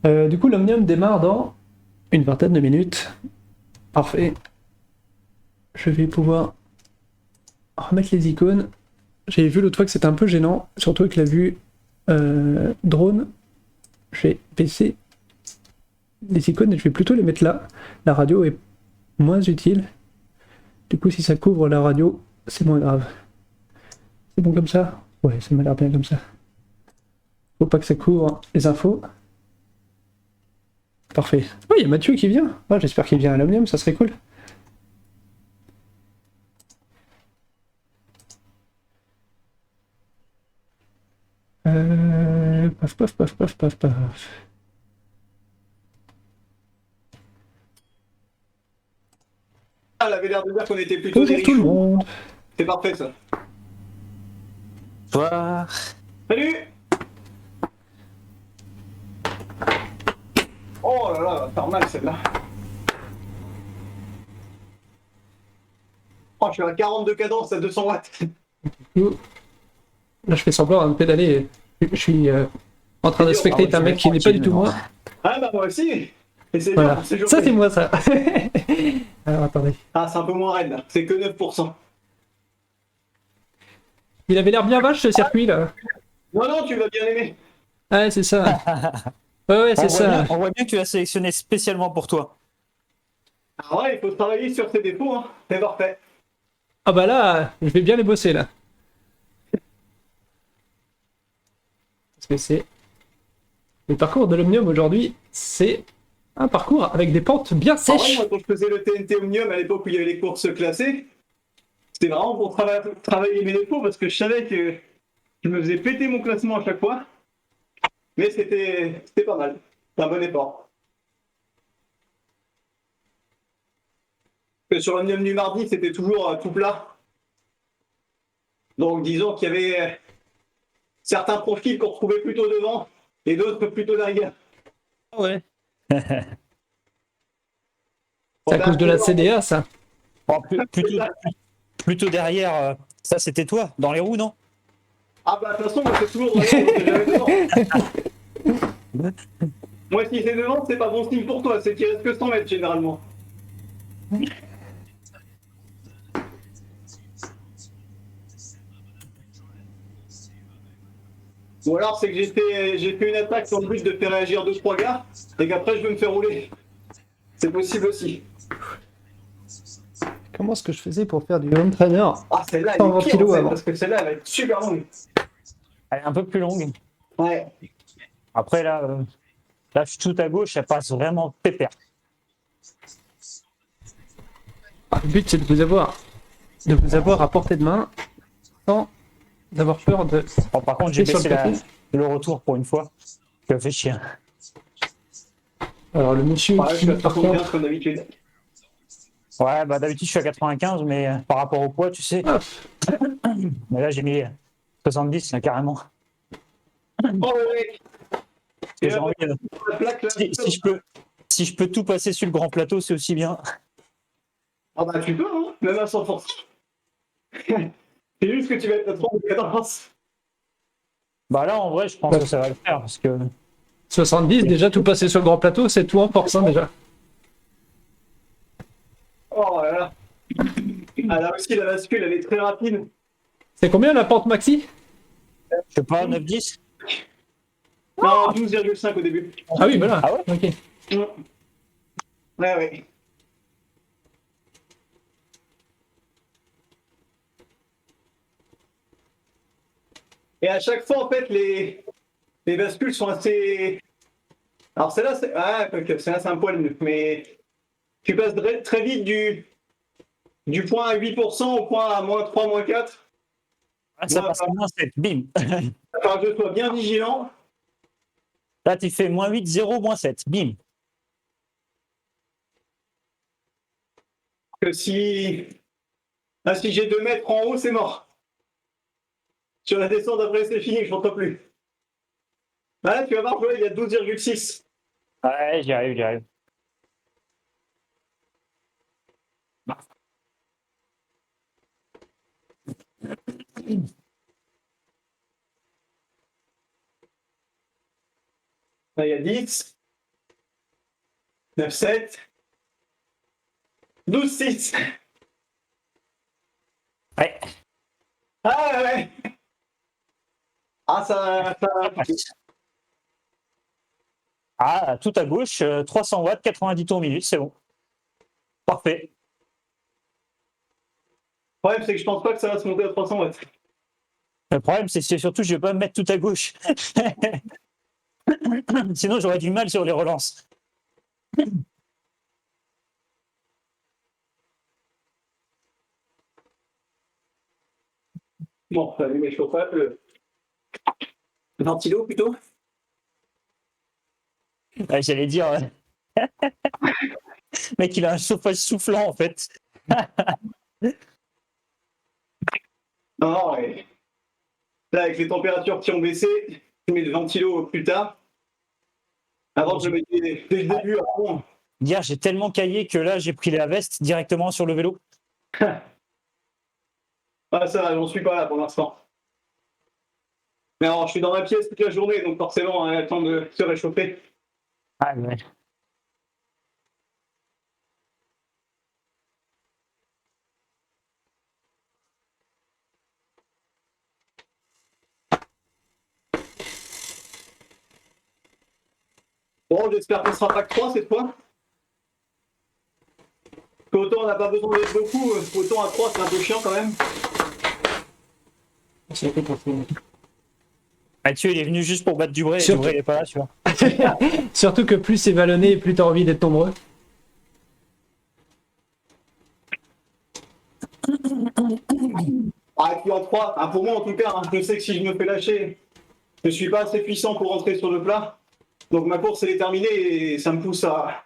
Du coup, l'Omnium démarre dans une vingtaine de minutes. Parfait. Je vais pouvoir remettre les icônes. J'ai vu l'autre fois que c'était un peu gênant, surtout avec la vue drone. Je vais baisser les icônes et je vais plutôt les mettre là. La radio est moins utile. Du coup, si ça couvre la radio, c'est moins grave. C'est bon comme ça? Ouais, ça m'a l'air bien comme ça. Faut pas que ça couvre les infos. Parfait. Oh, il y a Mathieu qui vient. Oh, j'espère qu'il vient à l'Omnium, ça serait cool. Paf, paf, paf, paf, paf, paf. Elle avait l'air de dire qu'on était plutôt des Bonjour tout le richoux. monde. C'est parfait ça. Toi, Salut. Oh là là, t'as mal celle-là. Oh, je suis à 42 cadences à 200 watts. Là, je fais semblant de pédaler. Je suis en train de dur, spectater un mec qui n'est pas du tout moi. Ah bah moi aussi. Et c'est Voilà. dur, c'est dur. Ça, c'est moi, ça. Alors, attendez. Ah, c'est un peu moins raide là. C'est que 9%. Il avait l'air bien vache, ce circuit, là. Non, non, tu vas bien aimer. Ouais, c'est ça. Ouais, c'est ça. on voit bien que tu l'as sélectionné spécialement pour toi. Ah ouais, il faut travailler sur ses défauts, hein. C'est parfait. Ah bah là, je vais bien les bosser, là. Parce que c'est... Le parcours de l'Omnium, aujourd'hui, c'est un parcours avec des pentes bien Ah ouais, sèches. moi, quand je faisais le TNT Omnium à l'époque où il y avait les courses classées, c'était vraiment pour travailler mes défauts parce que je savais que je me faisais péter mon classement à chaque fois. Mais c'était pas mal. C'est un bon effort. Que sur l'Omnium du mardi, c'était toujours tout plat. Donc disons qu'il y avait certains profils qu'on retrouvait plutôt devant et d'autres plutôt derrière. Ah ouais. C'est à cause de la CDA, ça. Bon, plutôt derrière, ça c'était toi, dans les roues, non? Ah bah de toute façon, moi c'est toujours devant, donc c'est jamais devant. Moi si c'est devant, c'est pas bon signe pour toi, c'est qu'il reste que 100 mètres généralement. Ou alors c'est que j'ai fait une attaque dans le but de faire réagir 2-3 gars et qu'après je veux me faire rouler. C'est possible aussi. Comment est-ce que je faisais pour faire du home trainer? Ah celle-là elle 120 est pire en kilos fait, avant. parce que celle-là elle va être super longue. Elle est un peu plus longue. Ouais. Après là je suis tout à gauche, ça passe vraiment pépère. Le but, c'est de vous avoir à portée de main sans avoir peur de... Bon, par contre, j'ai sur le baissé capot. le retour pour une fois. Ça fait chier. Alors, le monsieur Ouais, je qui, suis à par 75 contre... comme d'habitude. Ouais, bah d'habitude je suis à 95, mais par rapport au poids, tu sais. Hop. Mais là j'ai mis 70 là, carrément. Oh le mec. Parce que j'ai envie, La plaque là. si je peux tout passer sur le grand plateau, c'est aussi bien. Ah bah tu peux, hein, même à 100%. C'est juste que tu vas être à 30 de cadence. Bah là, en vrai, je pense que ça va le faire parce que 70, déjà tout passer sur le grand plateau, c'est tout en force, hein, déjà. Oh là là. Ah là aussi, la bascule, elle est très rapide. C'est combien la pente maxi? je sais pas, 9-10. Non, 12,5 au début. Ah oui, voilà. Ah ouais? Ok. Ouais, ouais. Et à chaque fois, en fait, les bascules sont assez. Alors celle-là, c'est. Ah, ok, celle-là, c'est un poil mieux. Mais tu passes très vite du point à 8% au point à -3, -4. Ah, ça passe à -7, bim. Enfin, je sois bien vigilant. Là, tu fais -8, 0, -7, bim. Que si. Ah, si j'ai 2 mètres en haut, c'est mort. Sur la descente après, c'est fini, je n'entends plus. Là, tu vas voir, il y a 12,6. Ouais, j'y arrive, j'y arrive. Là, il y a 10. 9-7. 12-6. Ouais. Ah ouais. Ah ça... Ah, tout à gauche, 300 watts, 90 tours minute, c'est bon. Parfait. Le problème, c'est que je pense pas que ça va se monter à 300 watts. Le problème, c'est surtout que je vais pas me mettre tout à gauche. Sinon, j'aurais du mal sur les relances. Bon, on va allumer le chauffage, le ventilo plutôt. Ouais, j'allais dire, mec, il a un chauffage soufflant en fait. Non, non, ouais. Là, avec les températures qui ont baissé, je mets le ventilo plus tard. Avant, je le mettais dès le début à fond. Hier, j'ai tellement caillé que là, j'ai pris la veste directement sur le vélo. Ah, ça, j'en suis pas là pour l'instant. Mais alors, je suis dans ma pièce toute la journée, donc forcément, on a le temps de se réchauffer. Ah, ouais. Bon, j'espère qu'on sera pas que 3 cette fois. Autant on n'a pas besoin d'être beaucoup, autant à 3 c'est un peu chiant quand même. Mathieu, il est venu juste pour battre Dubré, et Surtout- Dubré, il est pas là, tu vois. Surtout que plus c'est vallonné, plus t'as envie d'être nombreux. Ah, et puis en 3, ah, pour moi en tout cas, hein, je sais que si je me fais lâcher, je suis pas assez puissant pour rentrer sur le plat. Donc ma course elle est terminée et ça me pousse à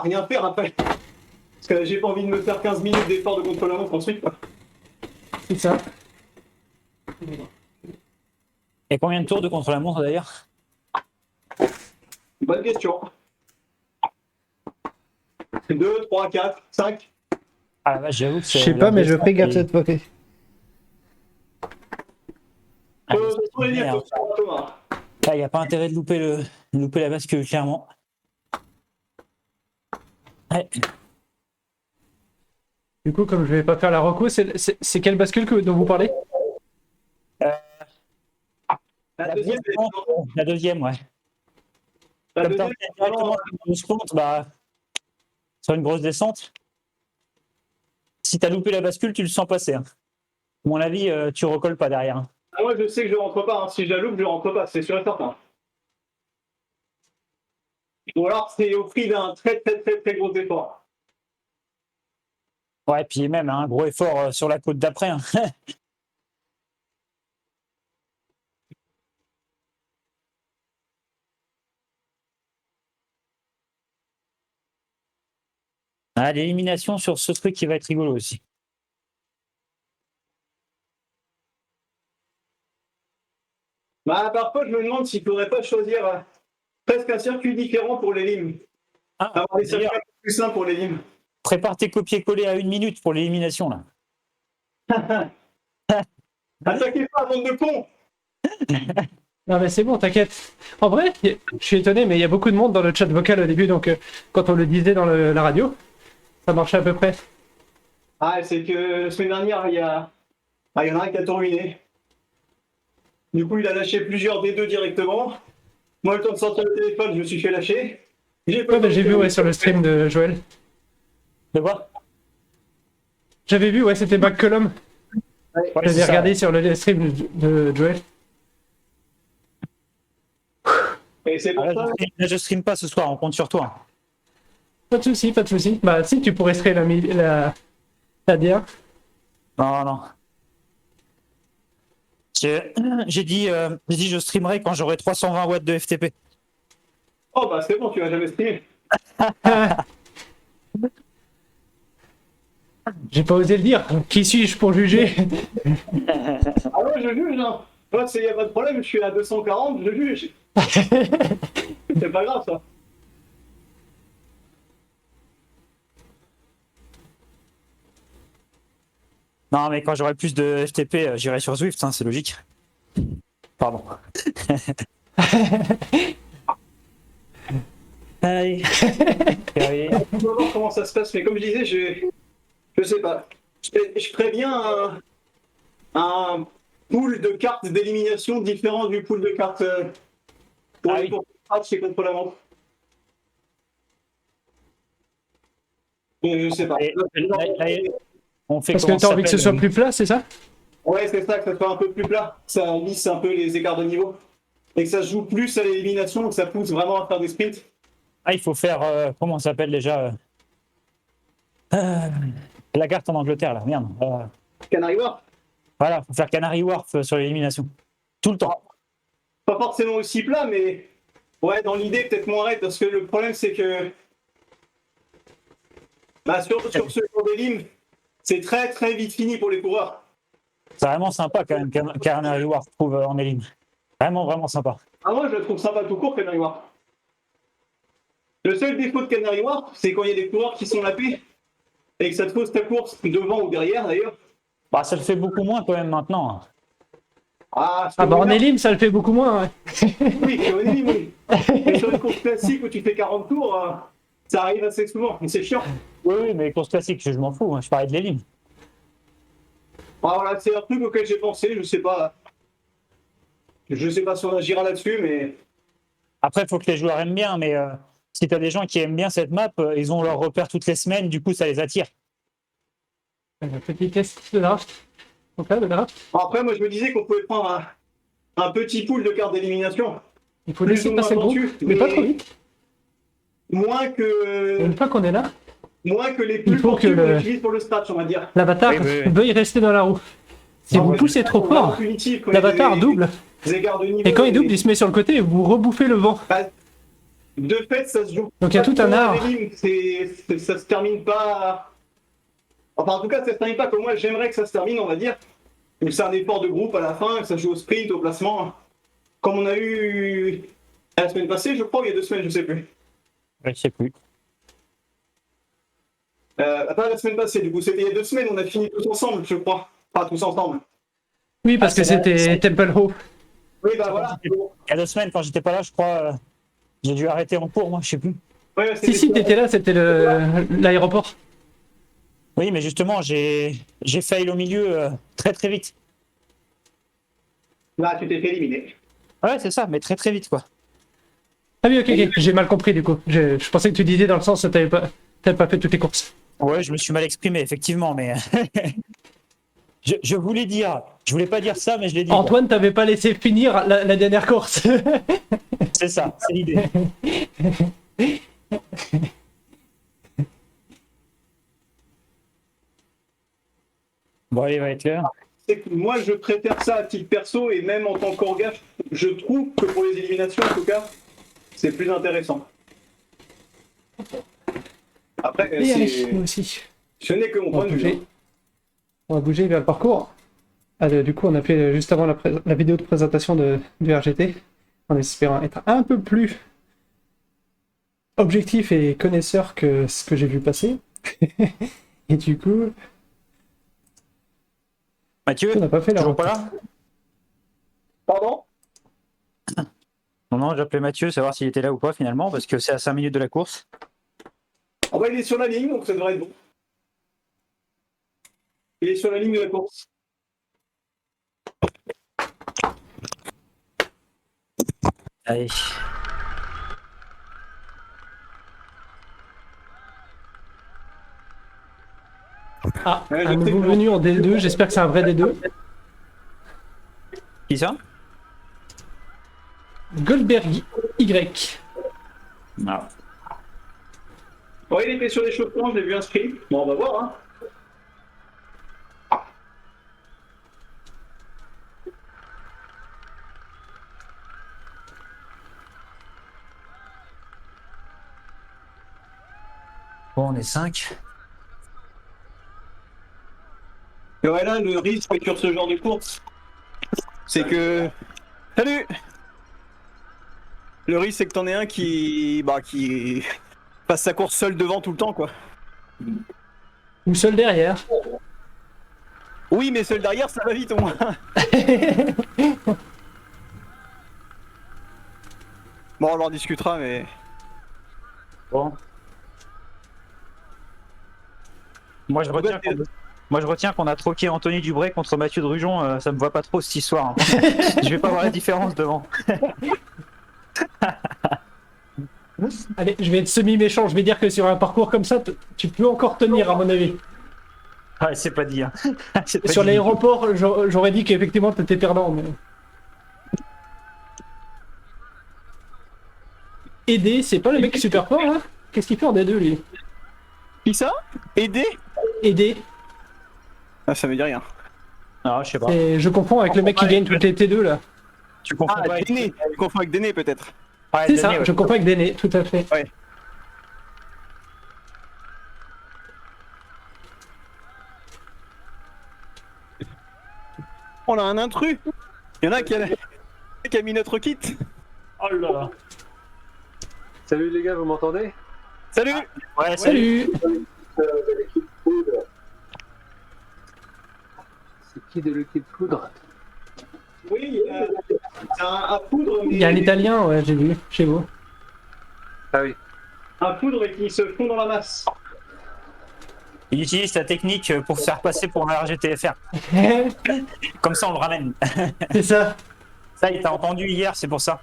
rien faire après. Parce que j'ai pas envie de me faire 15 minutes d'effort de contre-la-montre ensuite. Quoi. C'est ça. Et combien de tours de contre-la-montre d'ailleurs? Bonne question. 2, 3, 4, 5. Ah la vache, j'avoue que Je c'est. sais pas, mais je fais gaffe cette fois. Sur les livres, Thomas. Là, il n'y a pas intérêt de louper la bascule, clairement. Ouais. Du coup, comme je vais pas faire la reco, c'est quelle bascule dont vous parlez? La deuxième, La deuxième, ouais. la Comme deuxième, t'as directement sur une grosse pente, bah, sur une grosse descente, si t'as loupé la bascule, tu le sens passer. Hein. À mon avis, tu recolles pas derrière. Hein. ah, moi je sais que je rentre pas. Hein. Si je la loupe, je rentre pas, c'est sûr et certain. Ou alors c'est au prix d'un très très très très gros effort. Ouais, puis même un gros effort sur la côte d'après. Hein. Ah, l'élimination sur ce truc qui va être rigolo aussi. Bah, parfois je me demande s'il faudrait pas choisir presque un circuit différent pour les limes. Ah, Avoir des circuits d'ailleurs, un peu plus simples pour les limes. prépare tes copier-coller à 1 minute pour l'élimination là. Attaquez pas, bande de cons. Non mais c'est bon, t'inquiète. En vrai, je suis étonné, mais il y a beaucoup de monde dans le chat vocal au début, donc quand on le disait dans la radio, ça marchait à peu près. Ah, c'est que la semaine dernière, il y en a un qui a tout ruiné. Du coup, il a lâché plusieurs des deux directement. Moi, le temps de sortir le téléphone, je me suis fait lâcher. J'ai Ouais, bah, j'ai vu ouais, sur le stream de Joël. De quoi? J'avais vu, ouais, c'était Back Column. Ouais, J'avais c'est ça. regardé sur le stream de Joël. Et c'est pour Ah, ça. là, je stream pas ce soir, on compte sur toi. Pas de soucis, pas de soucis. Bah si, tu pourrais stream la DA. Non, non. J'ai dit je streamerai quand j'aurai 320 watts de FTP. Oh, bah c'est bon, tu vas jamais streamer. J'ai pas osé le dire. Qui suis-je pour juger? Ah ouais, je juge, hein. Moi, il n'y a pas de problème, je suis à 240, je juge. C'est pas grave, ça. Non, mais quand j'aurai plus de FTP, j'irai sur Zwift, hein, c'est logique. Pardon. Allez. Allez. On va voir comment ça se passe, mais comme je disais, je sais pas. Je ferais bien un pool de cartes d'élimination différent du pool de cartes pour Ah les oui. tours de match et contre la montre. Je sais pas. Et là, on fait Parce que comment t'as ça envie que ce soit s'appelle, plus plat, c'est ça? Ouais, c'est ça, que ça soit un peu plus plat, que ça lisse un peu les écarts de niveau. Et que ça se joue plus à l'élimination, que ça pousse vraiment à faire des sprints. Ah, il faut faire. Comment ça s'appelle déjà la carte en Angleterre, là, merde. Canary Wharf, Voilà, faut faire Canary Wharf sur l'élimination. Tout le temps. pas forcément aussi plat, mais ouais, dans l'idée, peut-être moins raide, parce que le problème, c'est que bah, sur ce genre d'élim, c'est très très vite fini pour les coureurs. C'est vraiment sympa quand même, Canary Wharf, je trouve, en élim. Vraiment, vraiment sympa. Ah, moi, je le trouve sympa tout court, Canary Wharf. Le seul défaut de Canary Wharf, c'est quand il y a des coureurs qui sont lapés et que ça te pose ta course devant ou derrière, d'ailleurs. Bah, ça le fait beaucoup moins quand même maintenant. Ah, Ah bah en élim, ça le fait beaucoup moins, ouais. Oui, c'est au élim, oui. Mais sur une course classique où tu fais 40 tours, ça arrive assez souvent, et c'est chiant. Oui, oui, mais course classique, je m'en fous. Je parlais de l'élim. Ah, voilà, c'est un truc auquel j'ai pensé, je sais pas. Je sais pas si on agira là-dessus, mais. Après, il faut que les joueurs aiment bien, mais si tu as des gens qui aiment bien cette map, ils ont leur repère toutes les semaines, du coup, ça les attire. Petit test de draft. Donc là, de draft, Après, moi, je me disais qu'on pouvait prendre un petit pool de cartes d'élimination. il faut Plus laisser ou moins passer le groupe, pentu, mais pas trop vite. Moins Et que. une fois qu'on est là, Moins que les plus faut que pentus qu'on le- utilise pour le scratch, on va dire. l'avatar Oui, oui, oui. veuille rester dans la roue. Si Ah, vous ouais, poussez trop on va fort, punitif quand il y a l'avatar des- double. des écarts de niveau. Et quand il double, il se met sur le côté et vous rebouffez le vent. De fait, ça se joue. Donc il y a pas tout un trop à art. l'élim, ça se termine pas. Enfin, en tout cas, ça se termine pas comme moi j'aimerais que ça se termine, on va dire. Donc c'est un effort de groupe à la fin, que ça joue au sprint, au placement. Comme on a eu la semaine passée, je crois, ou il y a 2 semaines, je sais plus. Je sais plus. Pas la semaine passée, du coup, c'était il y a 2 semaines, on a fini tous ensemble, je crois. Pas tous ensemble. Oui, parce Ah, que c'est vrai, c'était Temple Hope. Oui, bah voilà. Il y a 2 semaines, quand j'étais pas là, je crois, j'ai dû arrêter en cours, moi, je sais plus. Ouais, Si, t'étais là, c'était l'aéroport. Oui, mais justement, j'ai fail au milieu très très vite. Là, tu t'es fait éliminer. Ouais, c'est ça, mais très très vite, quoi. Ah oui, ok, j'ai mal compris du coup. Je pensais que tu disais dans le sens que t'avais pas fait toutes les courses. Ouais, je me suis mal exprimé, effectivement, mais je voulais dire, je voulais pas dire ça, mais je l'ai dit. Antoine t'avait pas laissé finir la dernière course. C'est ça, c'est l'idée. Bon, allez, va être l'heure. C'est que moi, je préfère ça à titre perso, et même en tant qu'orga, je trouve que pour les éliminations, en tout cas, c'est plus intéressant. Après, Et allez, c'est... nous aussi. ce n'est que mon On point va de vue. bouger. On va bouger vers le parcours. Du coup, on a fait juste avant la vidéo de présentation du RGT, en espérant être un peu plus objectif et connaisseur que ce que j'ai vu passer. Et du coup, Mathieu, on n'a pas fait la toujours route. pas là? Pardon? Non, j'appelais Mathieu, savoir s'il était là ou pas finalement, parce que c'est à 5 minutes de la course. Ah bah, il est sur la ligne, donc ça devrait être bon. Il est sur la ligne de la course. Allez. Ah, Ouais, je un sais nouveau que- venu en D2, j'espère que c'est un vrai D2. Qui ça? Goldberg Y. Non. Ouais, il était sur l'échauffement, je l'ai vu inscrit. Bon, on va voir, hein. Bon, on est 5. Et ouais, là, le risque sur ce genre de course, c'est que... Salut! Le risque, c'est que t'en aies un qui passe sa course seul devant tout le temps, quoi. Ou seul derrière. Oui, mais seul derrière, ça va vite au moins. Bon, on en discutera, mais... Bon. Moi, je retiens qu'on Moi, je retiens qu'on a troqué Anthony Dubré contre Mathieu Drujon. Ça me voit pas trop cette histoire, hein. Je vais pas voir la différence devant. Allez, je vais être semi-méchant, je vais dire que sur un parcours comme ça, tu peux encore tenir, à mon avis. Ouais, c'est pas dit, hein. C'est pas Sur dit du tout. l'aéroport, j'aurais dit qu'effectivement, t'étais perdant, mais... Aider, c'est pas le mec super fort, là? Qu'est-ce qu'il fait en D2, lui? Qui ça? Aider? Aider. Ah, ça veut dire rien. Non, je sais pas. Je confonds avec le mec qui gagne toutes les T2, là. Tu confonds Ah, pas avec... Déné. Tu confonds avec Déné, peut-être. Ouais, C'est Denis, ça, ouais. je confonds avec Déné, tout à fait. Ouais. On a un intrus. Il y en a qui a mis notre kit. Oh là là. Salut les gars, vous m'entendez? Salut. Ouais, salut. Salut! C'est qui de l'équipe Poudre? Oui, c'est un poudre. Il y a un Italien, ouais, j'ai vu, chez vous. Ah oui. Un poudre qui se fond dans la masse. Il utilise ta technique pour se faire passer pour un RGTFR. Comme ça, on le ramène. C'est ça. Ça, il t'a entendu hier, c'est pour ça.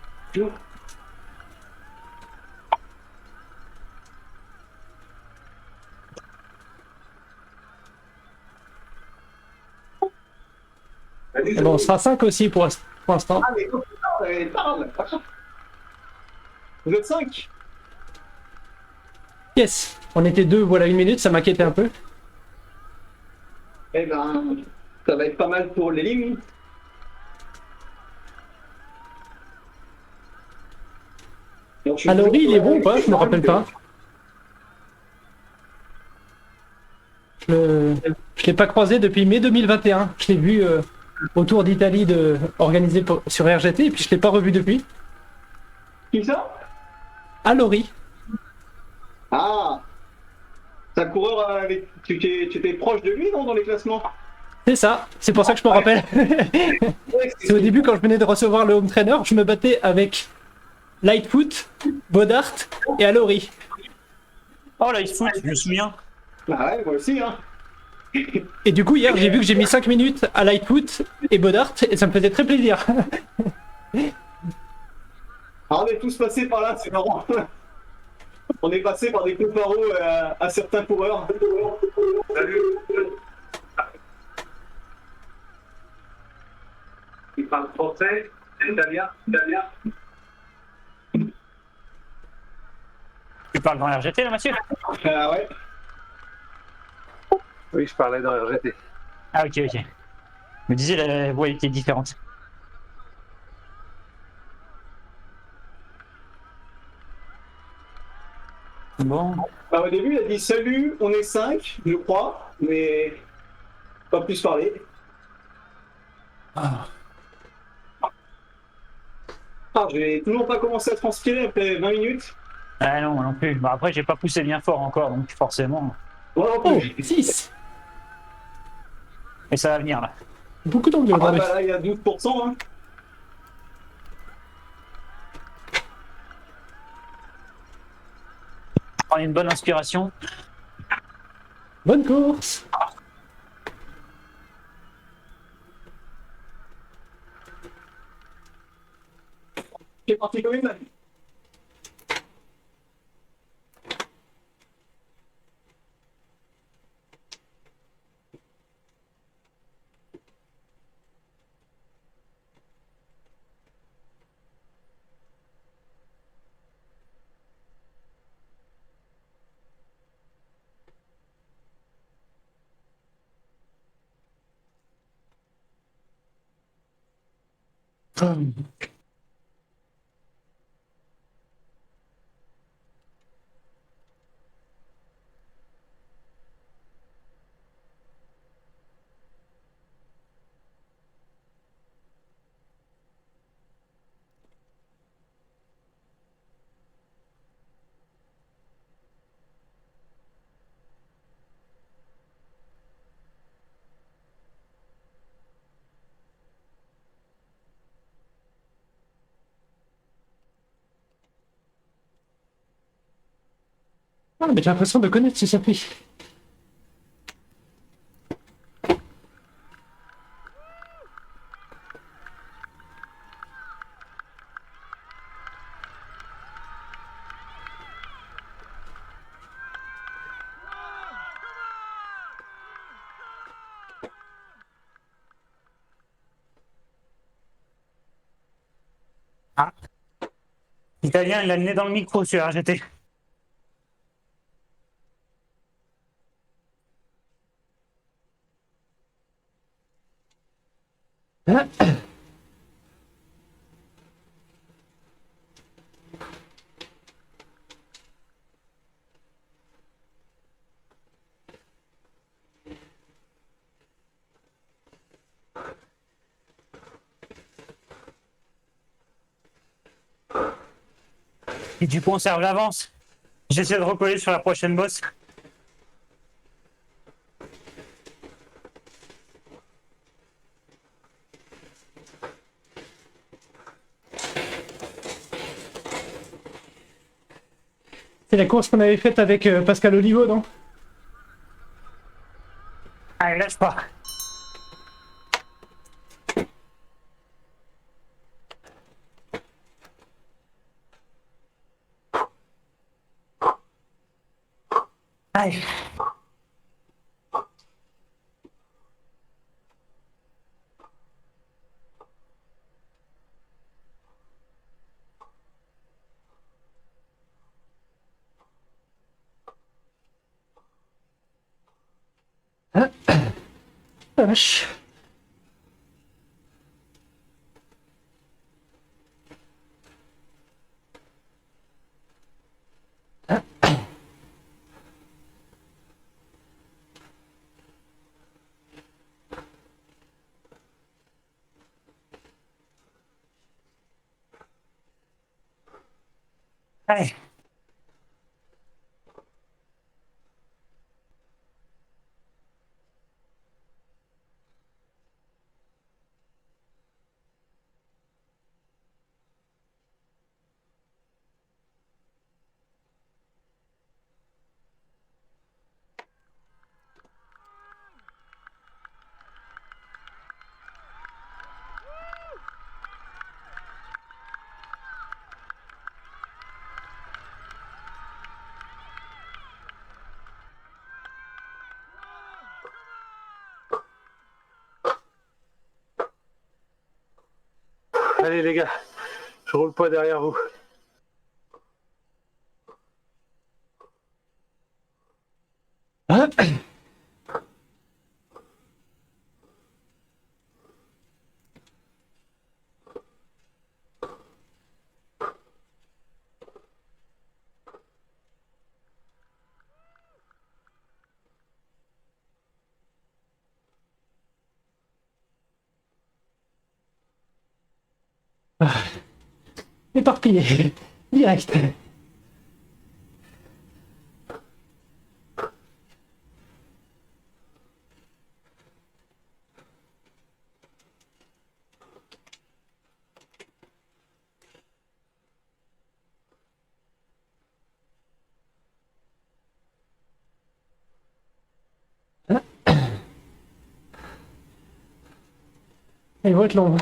Et bon, on sera 5 aussi pour l'instant. Ah, mais parle. Vous êtes 5. Yes! On était 2, voilà 1 minute, ça m'inquiétait un peu. Eh ben, ça va être pas mal pour les lignes. Alori, il est bon ou pas? Je me rappelle pas. Je l'ai pas croisé depuis mai 2021. Je l'ai vu au Tour d'Italie organisé sur RGT et puis je l'ai pas revu depuis. Qui ça? Alori. Ah, c'est un coureur avec. Tu étais proche de lui, non, dans les classements? C'est ça, c'est pour ça que je me rappelle. C'est au début quand je venais de recevoir le home trainer, je me battais avec Lightfoot, Bodart et Alori. Oh là, il se fout, je me souviens. Ah ouais, moi aussi, hein. Et du coup hier j'ai vu que j'ai mis 5 minutes à Lightfoot et Bodart et ça me faisait très plaisir. Ah, on est tous passés par là, c'est marrant. On est passé par des comparos à certains coureurs. Salut. Il parle français, italien. Tu parles dans RGT, là, Mathieu? Ah ouais. Oui, je parlais dans RGT. Ah, ok, ok. Je me disais, la voix était différente. Bon. Bah, au début, il a dit salut, on est 5, je crois, mais pas plus parler. Ah. Ah, j'ai toujours pas commencé à transpirer après 20 minutes. Ah non, moi non plus. Bah, après, j'ai pas poussé bien fort encore, donc forcément. Moi non Oh, plus. 6! Et ça va venir, là. Beaucoup d'anglais Ah aujourd'hui. bah là, il y a 12%. Hein. Prends une bonne inspiration. Bonne course! C'est parti quand même. Ah, mais j'ai l'impression de connaître ce circuit. Ah. L'italien, il a le nez dans le micro sur RGT. Ah. Et tu conserves l'avance. J'essaie de recoller sur la prochaine bosse. C'est la course qu'on avait faite avec Pascal Olivo, non? Allez, lâche pas. Allez. Ah. La vache. Ah. Allez. Allez les gars, je roule pas derrière vous. Ah. Ah. Éparpillé. Direct. Ah. Ils vont être longs.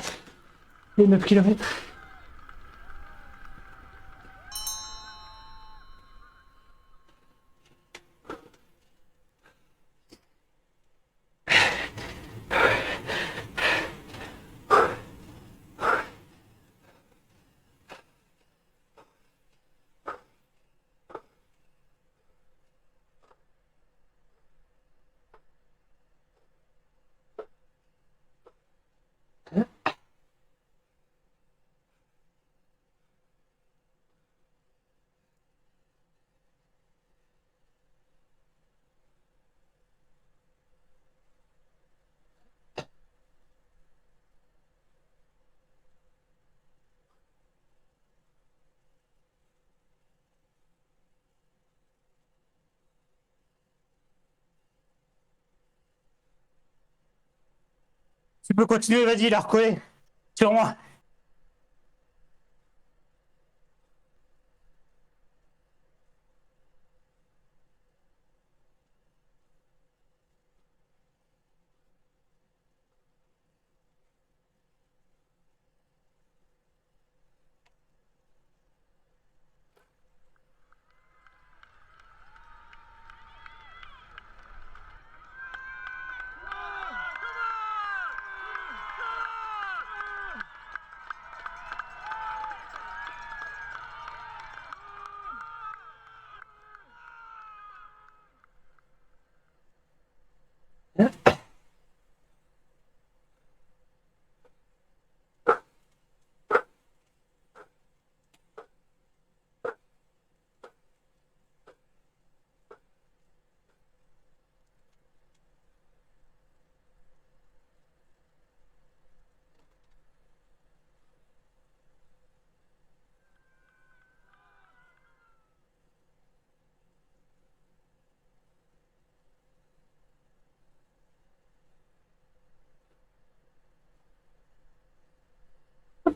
Les 9 km. Tu peux continuer, vas-y, la recoller. Sur moi.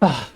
Ah.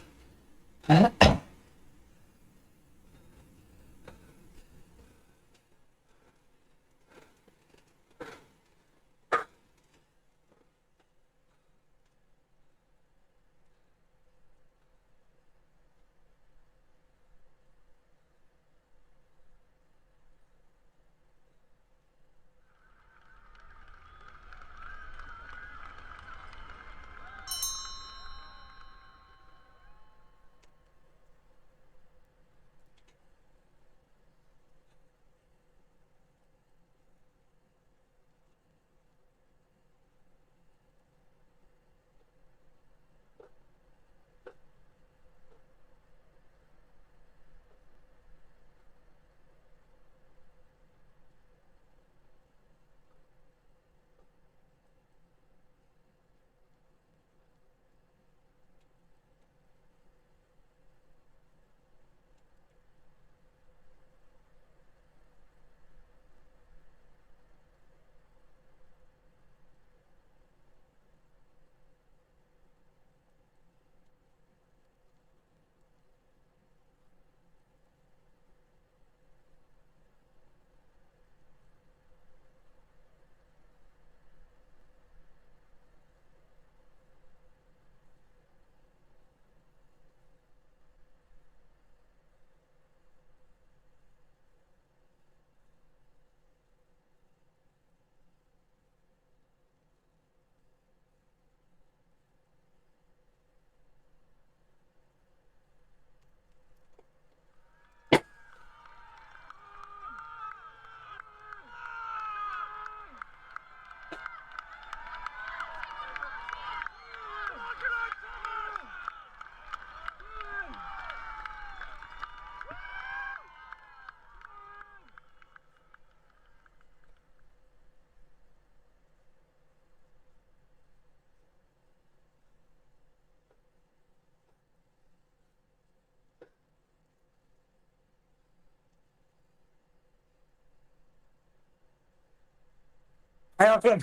Allez, Antoine.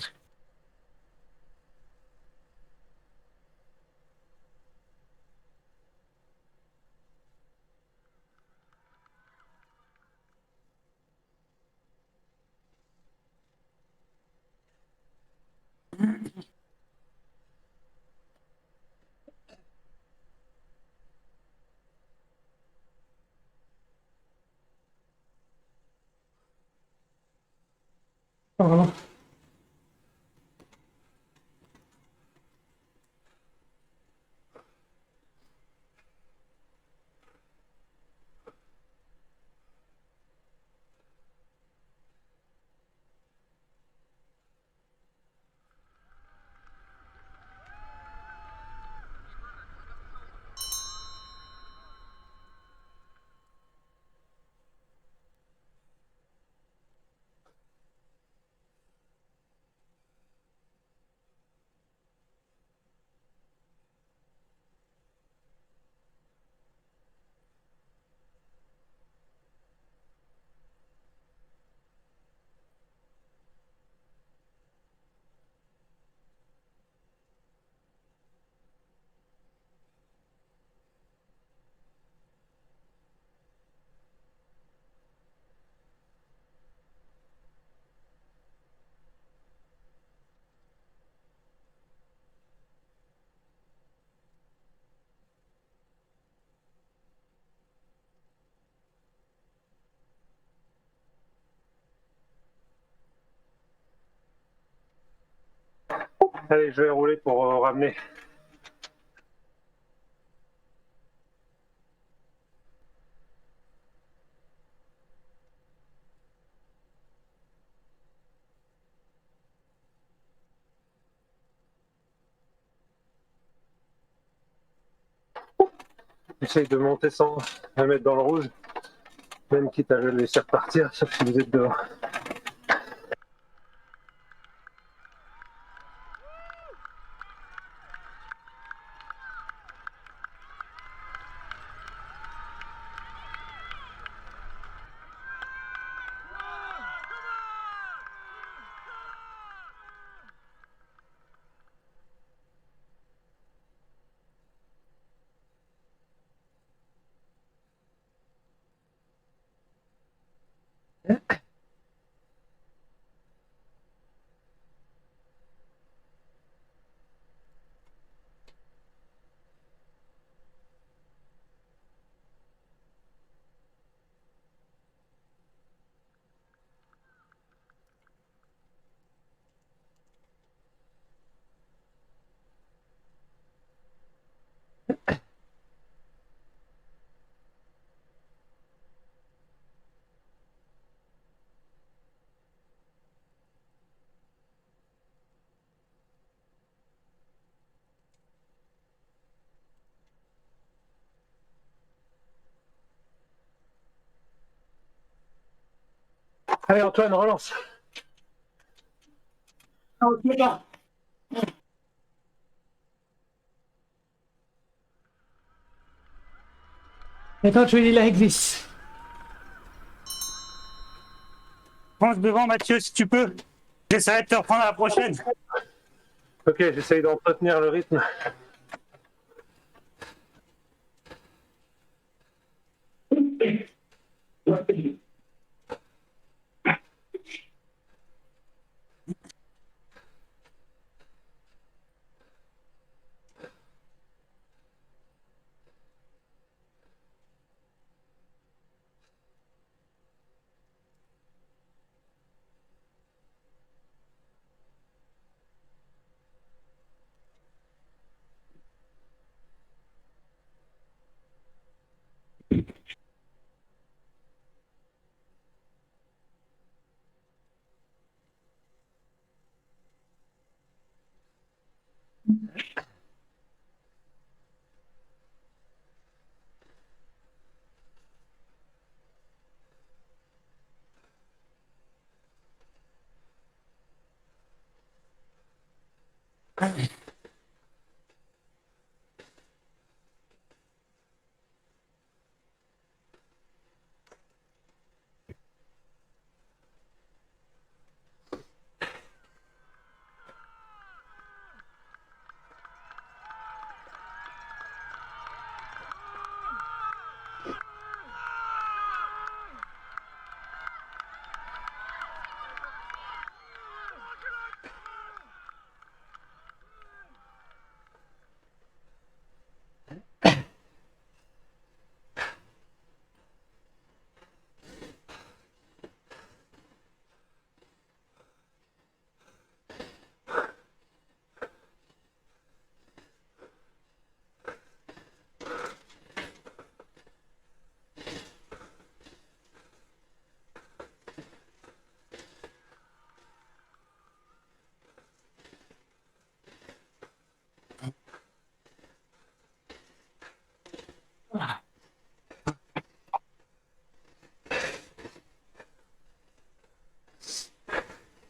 Oh. Allez, je vais rouler pour ramener. J'essaye de monter sans me mettre dans le rouge, même quitte à le laisser repartir, sauf si vous êtes dehors. Allez Antoine, relance. I thought really like this. Pense devant, Mathieu, si tu peux. J'essaierai de te reprendre à la prochaine. Ok, j'essaye d'entretenir le rythme.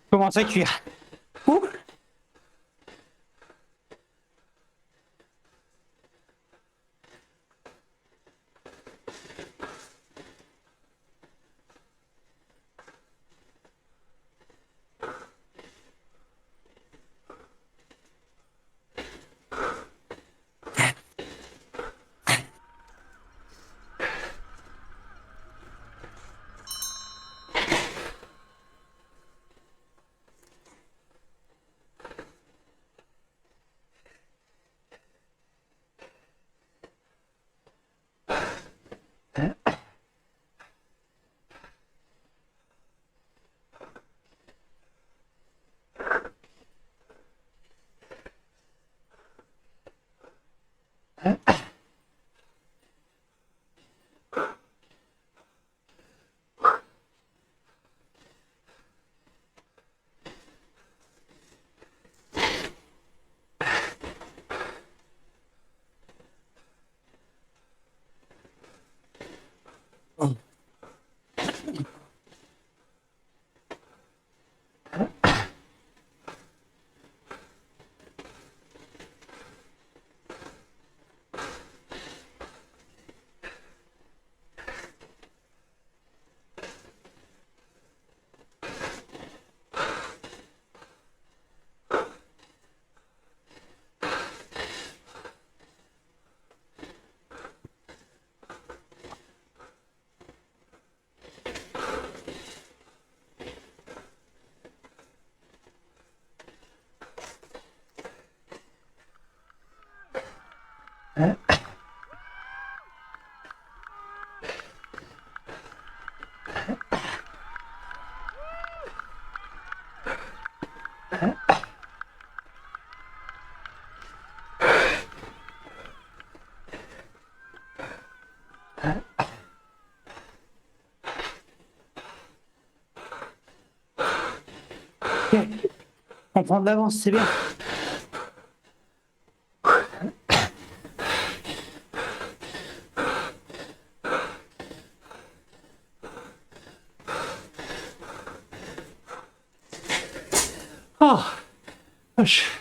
Commence à cuire. Ouh. On prend de l'avance, c'est bien. Ah, vache.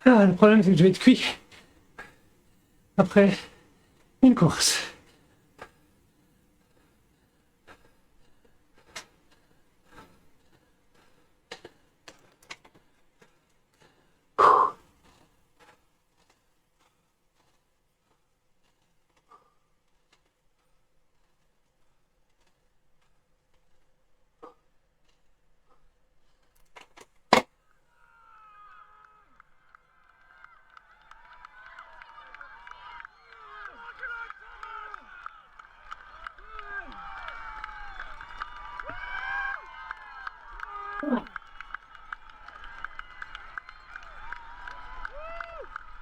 Ah, le problème, c'est que je vais être cuit après une course.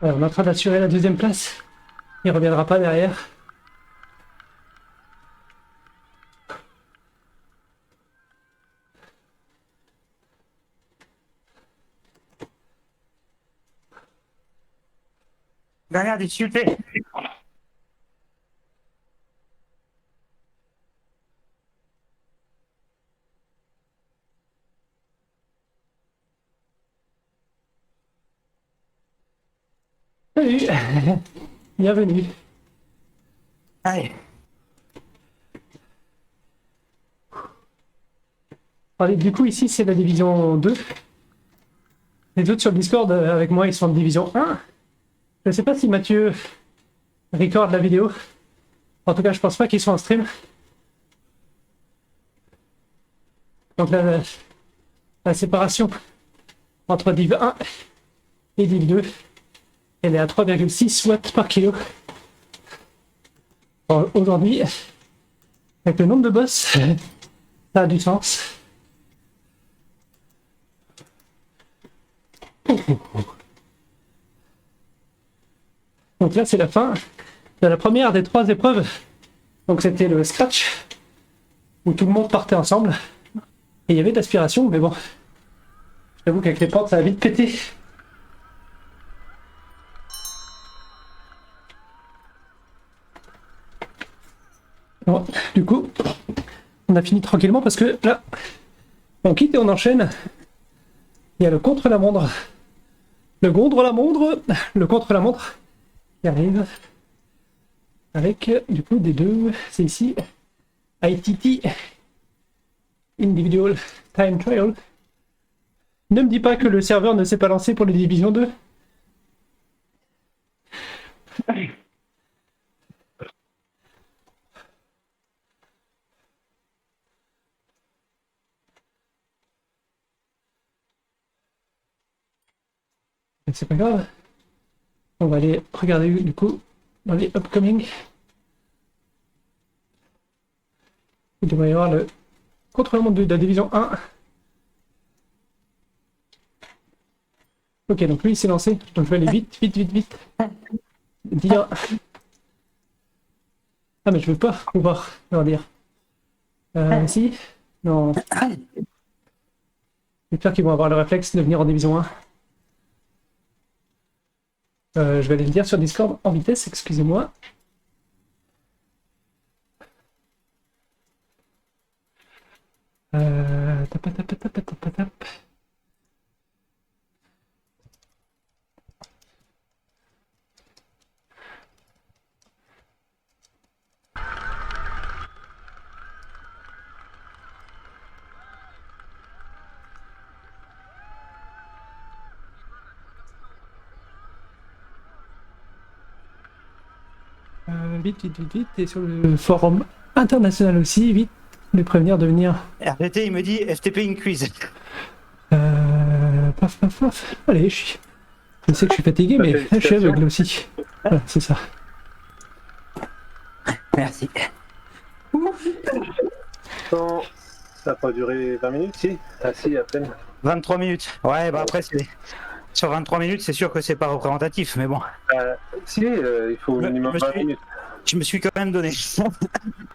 Alors, on est en train d'assurer la deuxième place. Il reviendra pas derrière. Dernière difficulté. Salut. Bienvenue. Allez. Allez, du coup, ici, c'est la division 2. Les autres sur le Discord, avec moi, ils sont en division 1. Je sais pas si Mathieu record la vidéo. En tout cas, je pense pas qu'ils soient en stream. Donc la séparation entre Div 1 et Div 2, elle est à 3,6 watts par kilo. Alors, aujourd'hui, avec le nombre de boss, ça a du sens. Donc là, c'est la fin de la première des 3 épreuves. Donc c'était le scratch, où tout le monde partait ensemble. Et il y avait de l'aspiration, mais bon, j'avoue qu'avec les portes, ça a vite pété. Bon, du coup, on a fini tranquillement parce que là, on quitte et on enchaîne. Il y a le contre-la-montre. Le contre-la-montre. Le contre-la-montre qui arrive. Avec, du coup, des deux. C'est ici. ITT. Individual Time Trial. Ne me dis pas que le serveur ne s'est pas lancé pour les divisions 2. Mais c'est pas grave. On va aller regarder du coup dans les upcoming. Il devrait y avoir le contre-la-montre de la division 1. Ok, donc lui il s'est lancé. Donc je vais aller vite. Dire. Ah, mais je veux pas pouvoir leur dire. Si. Non. J'espère qu'ils vont avoir le réflexe de venir en division 1. Je vais aller le dire sur Discord en vitesse, excusez-moi. Tap. Vite. Et sur le forum international aussi, vite, les prévenir de venir. RGT, il me dit FTP increase. Paf. Allez, je sais que je suis fatigué, mais je suis aveugle aussi. Voilà, c'est ça. Merci. Non, ça n'a pas duré 20 minutes, si? Ah si, à peine. 23 minutes. Ouais, bah après, sur 23 minutes, c'est sûr que c'est pas représentatif, mais bon. Si, il faut au minimum 20 minutes. Je me suis quand même donné. Il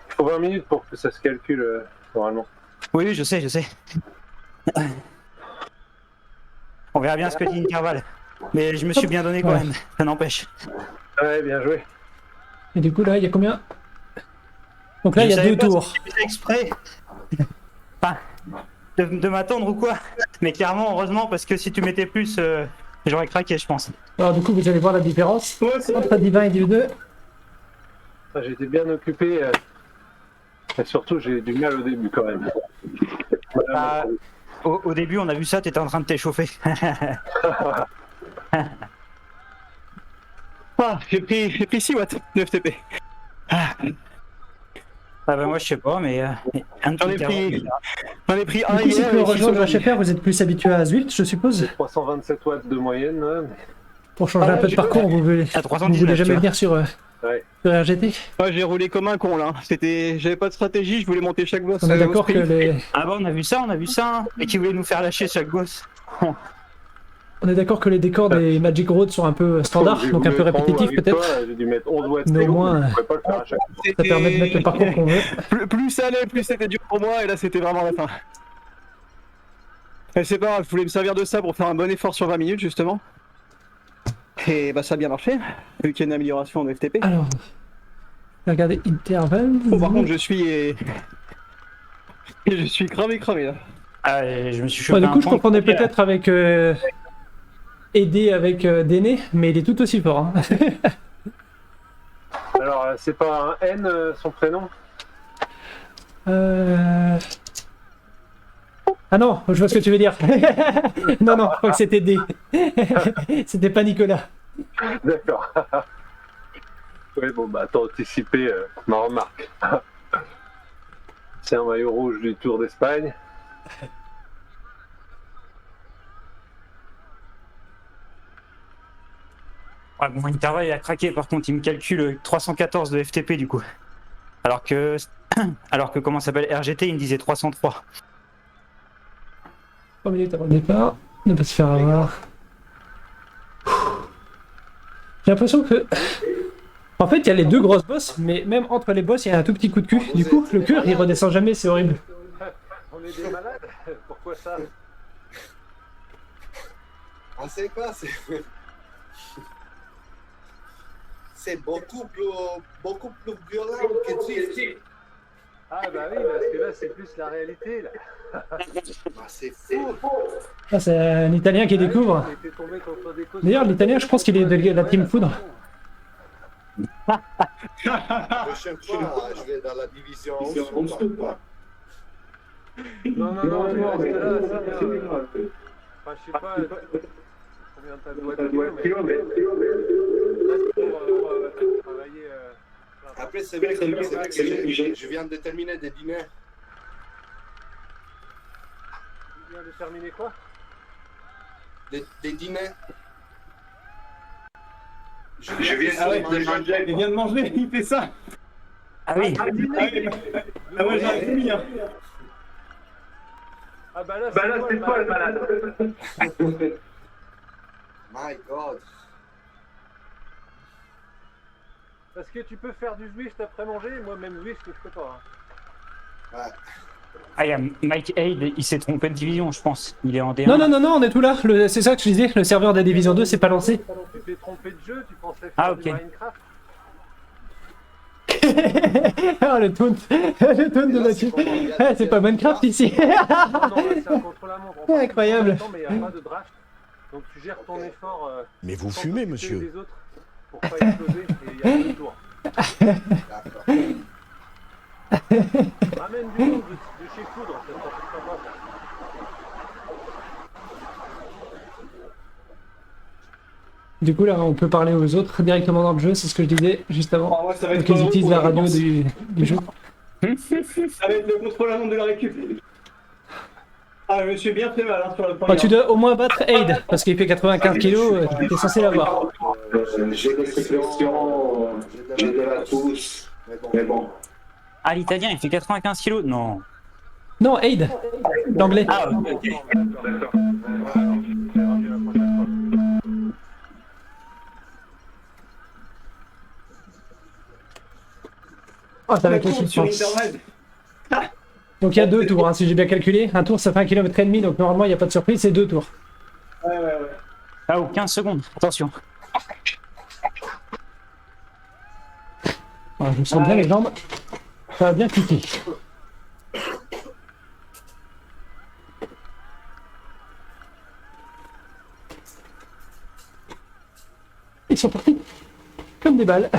faut 20 minutes pour que ça se calcule normalement. Oui, je sais. On verra bien ce que dit Intervalle. Mais je me suis bien donné quand même, ça n'empêche. Ouais, bien joué. Et du coup, là, il y a combien? Donc là, il y a 2 tours. Si tu fais exprès enfin, de m'attendre ou quoi. Mais clairement, heureusement, parce que si tu mettais plus, j'aurais craqué, je pense. Alors du coup, vous allez voir la différence entre Div 1 et Div 2. J'étais bien occupé. Et surtout, j'ai du mal au début quand même. Au début, on a vu ça, t'étais en train de t'échauffer. J'ai pris 6 watts de FTP. Ah bah moi je sais pas, mais J'en ai pris un Du coup, si hier. tu veux et rejoindre 6 HFR, vous êtes plus habitué à Zwift, je suppose. 327 watts de moyenne. Ouais. Pour changer un peu de parcours, vous voulez à 319, jamais tu vois. venir sur RGT. Ouais, j'ai roulé comme un con là. J'avais pas de stratégie, je voulais monter chaque boss. On est d'accord que Ah bah on a vu ça, hein. Et qui voulait nous faire lâcher chaque boss. les décors des Magic Road sont un peu standards, J'ai donc un voulu peu être en haut répétitifs avec peut-être. toi, j'ai dû mettre 11 watts Mais au d'égo, moins, je pouvais pas le faire à chaque fois. Ça permet de mettre le parcours qu'on veut. Plus ça allait, plus c'était dur pour moi, et là c'était vraiment la fin. Et c'est pas grave, je voulais me servir de ça pour faire un bon effort sur 20 minutes justement. Et bah ça a bien marché, vu qu'il y a une amélioration de FTP. Alors, regardez intervalle. Oh, par contre je suis cramé là. Ah, et je me suis chopé Du un coup, je point. comprenais peut-être avec aider avec Déné, mais il est tout aussi fort. Hein. Alors, c'est pas un N son prénom? Ah non, je vois ce que tu veux dire. non, je crois que c'était D. C'était pas Nicolas. D'accord. Oui, bon, bah, t'as anticipé ma remarque. C'est un maillot rouge du Tour d'Espagne. Ouais, mon intervalle il a craqué, par contre il me calcule 314 de FTP du coup. Alors que comment ça s'appelle RGT il me disait 303. 3 minutes avant le départ, ne pas se faire avoir. J'ai l'impression que... En fait, il y a les 2 grosses bosses, mais même entre les bosses, il y a un tout petit coup de cul. Du coup, le cœur, il redescend jamais, c'est horrible. On est des malades? Pourquoi ça? On sait pas, c'est beaucoup plus violent que Drift. Ah bah oui, parce que là, c'est plus la réalité, là. Ah, c'est fou. Ah, c'est un Italien qui découvre. On était tombé contre des causes- D'ailleurs, l'Italien, je pense qu'il est de la Team Foudre. La prochaine fois, je vais dans la division 11. Non, je reste là, c'est bien. Enfin, je sais pas combien t'as de doigts, mais... pour travailler... Après, c'est vrai que je viens de terminer des dîners. Tu viens de terminer quoi? Des dîners. Je viens Ah ouais, de manger. il vient de manger, il fait ça. Ah oui. Ah ouais, j'ai un fouille, hein. Ah bah là, c'est toi le malade. My God. Parce que tu peux faire du Zwift après manger, moi même Zwift je peux pas. Hein. Ouais. Ah, il y a Mike Aid, il s'est trompé de division, je pense. Il est en D1. Non, non, non, non, on est tout là. C'est ça que je disais. Le serveur de la Division 2 s'est pas lancé. Tu t'es trompé de jeu, tu pensais faire Ah, ok. du Minecraft. Ah, le taunt. Le taunt de Mathieu. Ah, c'est pas Minecraft ici. Non, là c'est un contre-la-montre. On part Incroyable. tout le temps, mais il n'y a pas de draft. Donc tu gères ton effort. Mais vous sans fumez, t'occuper monsieur. des autres pour pas exploser et il y a 2 tours. D'accord. Ramène du monde de chez Foudre, ça sera plus sympa. Ça. Du coup, là, on peut parler aux autres directement dans le jeu. C'est ce que je disais juste avant. Ah ouais, ça va Donc, être ils utilisent la drôle, radio je pense. du jeu. Ça va être le contre-la-montre de la récup. Ah, je me suis bien fait mal hein, sur le Oh, premier. tu dois au moins battre Aid, parce qu'il fait 95 kilos, t'es censé l'avoir. J'ai des questions, j'ai de la tousse, mais bon. Ah, l'Italien, il fait 95 kilos? Non. Non, Aid, d'anglais. Ah, ok. Oh, ça va La être le course sur suspense. Internet. Donc il y a 2 tours, hein, si j'ai bien calculé. Un tour, ça fait 1,5 km, donc normalement, il n'y a pas de surprise, c'est 2 tours. Ouais. Ah, ou 15 secondes. Attention. Voilà, je me sens bien les jambes. Ça va bien cliquer. Ils sont partis comme des balles.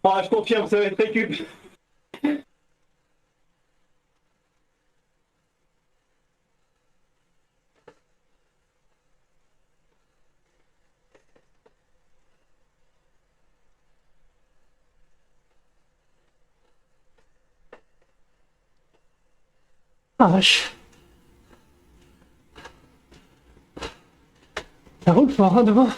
Ah, je confirme, ça va être récup. Ah vache. Ça roule fort, hein, devant.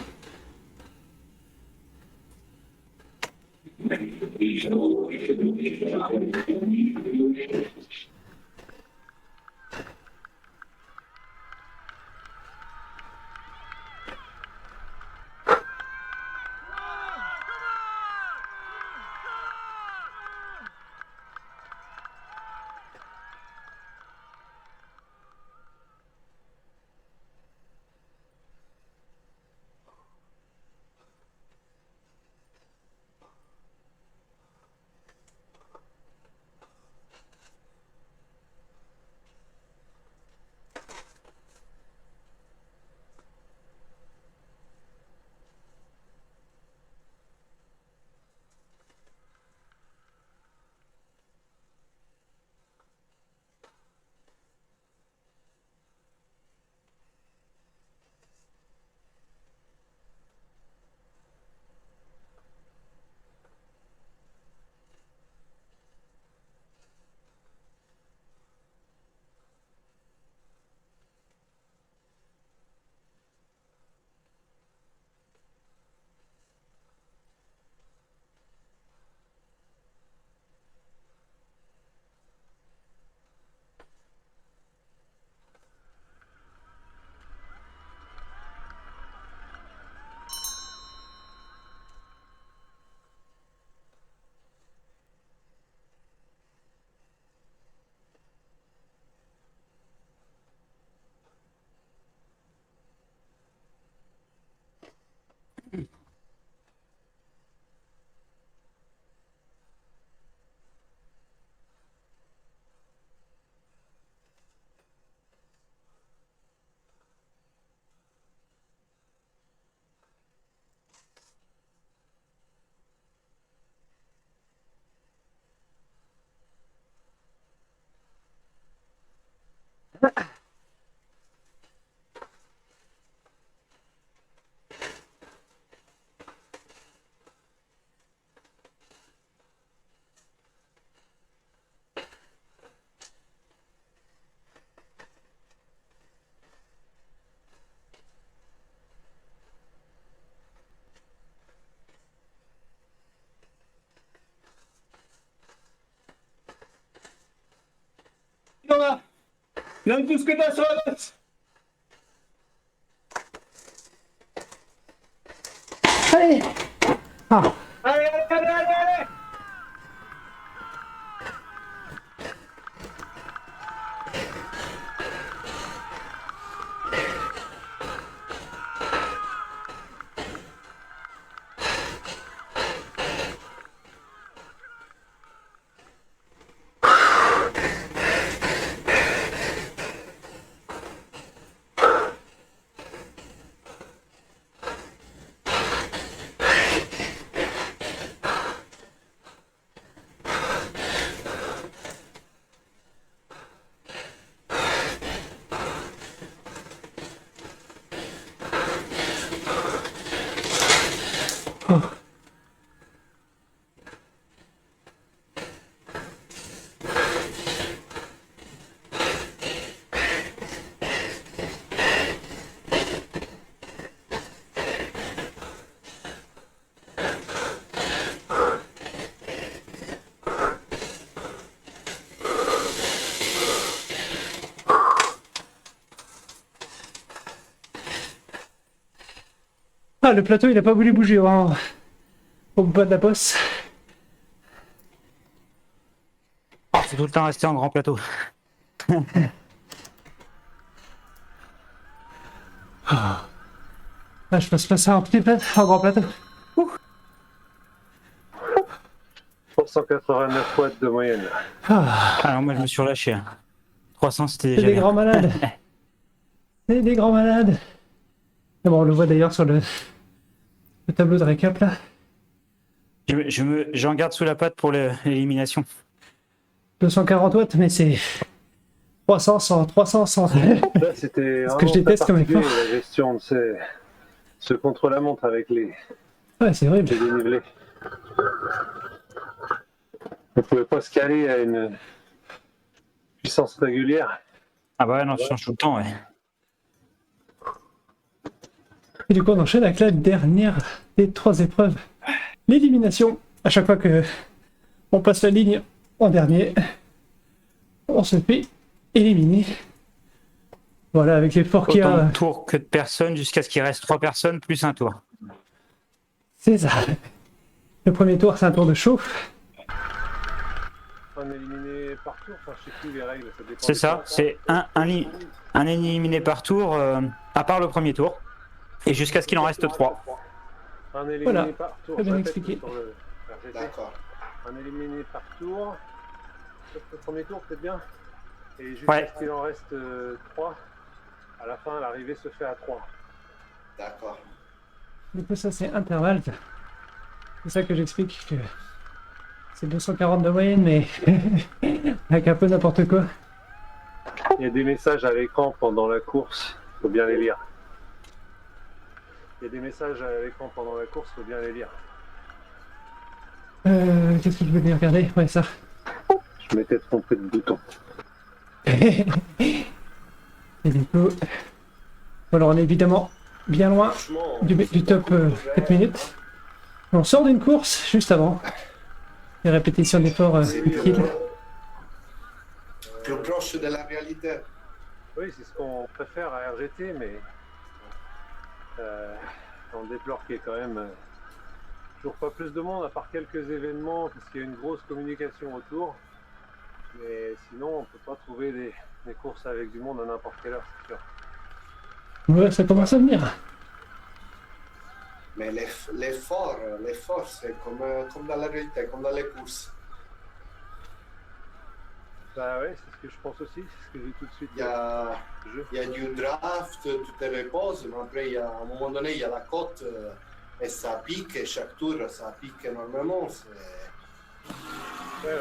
Donne tout ce que t'as sur la tête. Allez. Ah. Allez, allez, allez, allez, allez. Ah, le plateau, il a pas voulu bouger au bas de la bosse. Oh, faut tout le temps rester en grand plateau. Ah, je passe pas ça en petit plateau, en grand plateau. 389 watts de moyenne. Ah, Alors moi je me suis relâché. Hein. 300 c'était c'est déjà des bien. grands malades. C'est des grands malades. Ah bon, on le voit d'ailleurs sur le tableau de récap là. J'en garde sous la patte pour l'élimination. 240 watts, mais c'est 300, 100, 300, 100. Là, c'était Ce que je vraiment déteste très comme particulier, effort. la gestion de ce contre-la-montre avec les Ouais, c'est horrible. dénivelés. On ne pouvait pas se caler à une puissance régulière. Ah bah ouais, non, je change tout le temps, ouais. Et du coup, on enchaîne avec la dernière des 3 épreuves. L'élimination. À chaque fois que on passe la ligne en dernier, on se fait éliminer. Voilà, avec l'effort qu'il y Autant a. de tours que de personnes jusqu'à ce qu'il reste 3 personnes plus un tour. C'est ça. Le premier tour, c'est un tour de chauffe. Un éliminé par tour, enfin, je sais plus les règles. Ça dépend C'est des ça, tours. c'est un éliminé par tour, à part le premier tour, et jusqu'à ce qu'il en reste 3. Un éliminé Voilà, par tour. très bien je répète expliqué. sur le RGT. D'accord. Un éliminé par tour. Sauf le premier tour, peut-être bien. Et jusqu'à Ouais. ce qu'il en reste 3. À la fin, l'arrivée se fait à 3. D'accord. Du coup, ça, c'est intervalle. C'est ça que j'explique que c'est 240 de moyenne, mais avec un peu n'importe quoi. Il y a des messages à l'écran pendant la course, il faut bien les lire. Il y a des messages à l'écran pendant la course, il faut bien les lire. Qu'est-ce que je veux bien regarder? Ouais, ça. Je m'étais trompé de bouton. Et du coup, alors on est évidemment bien loin Franchement, du top 4 minutes. On sort d'une course juste avant. Les répétitions d'efforts utiles. plus proche de la réalité. Oui, c'est ce qu'on préfère à RGT, mais on déplore qu'il y ait quand même toujours pas plus de monde, à part quelques événements, parce qu'il y a une grosse communication autour. Mais sinon, on peut pas trouver des courses avec du monde à n'importe quelle heure, c'est sûr. Ouais, ça commence à venir. Mais l'effort, c'est comme dans la réalité, comme dans les courses. Bah ouais, c'est ce que je pense aussi, c'est ce que j'ai tout de suite. Il y a du draft, tu te reposes, mais après, à un moment donné, il y a la cote et ça pique, et chaque tour, ça pique énormément. Ouais.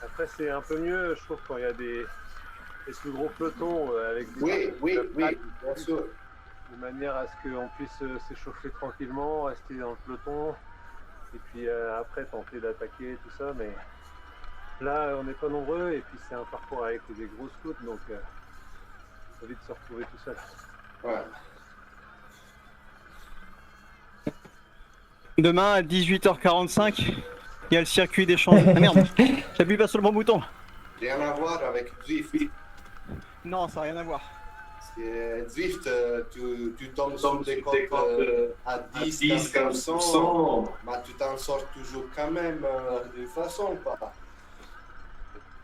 Après, c'est un peu mieux, je trouve, quand il y a les plus gros pelotons avec des Oui, bien sûr. de manière à ce qu'on puisse s'échauffer tranquillement, rester dans le peloton, et puis après tenter d'attaquer, tout ça. Mais là, on n'est pas nombreux, et puis c'est un parcours avec des gros scouts, donc faut vite se retrouver tout seul. Ouais. Demain à 18h45, il y a le circuit des champs. Ah merde, j'appuie pas sur le bon bouton. Rien à voir avec Zwift. Non, ça n'a rien à voir. Zwift, tu tombes sur des côtes à 10-15%, mais tu t'en sors toujours quand même d'une façon, pas.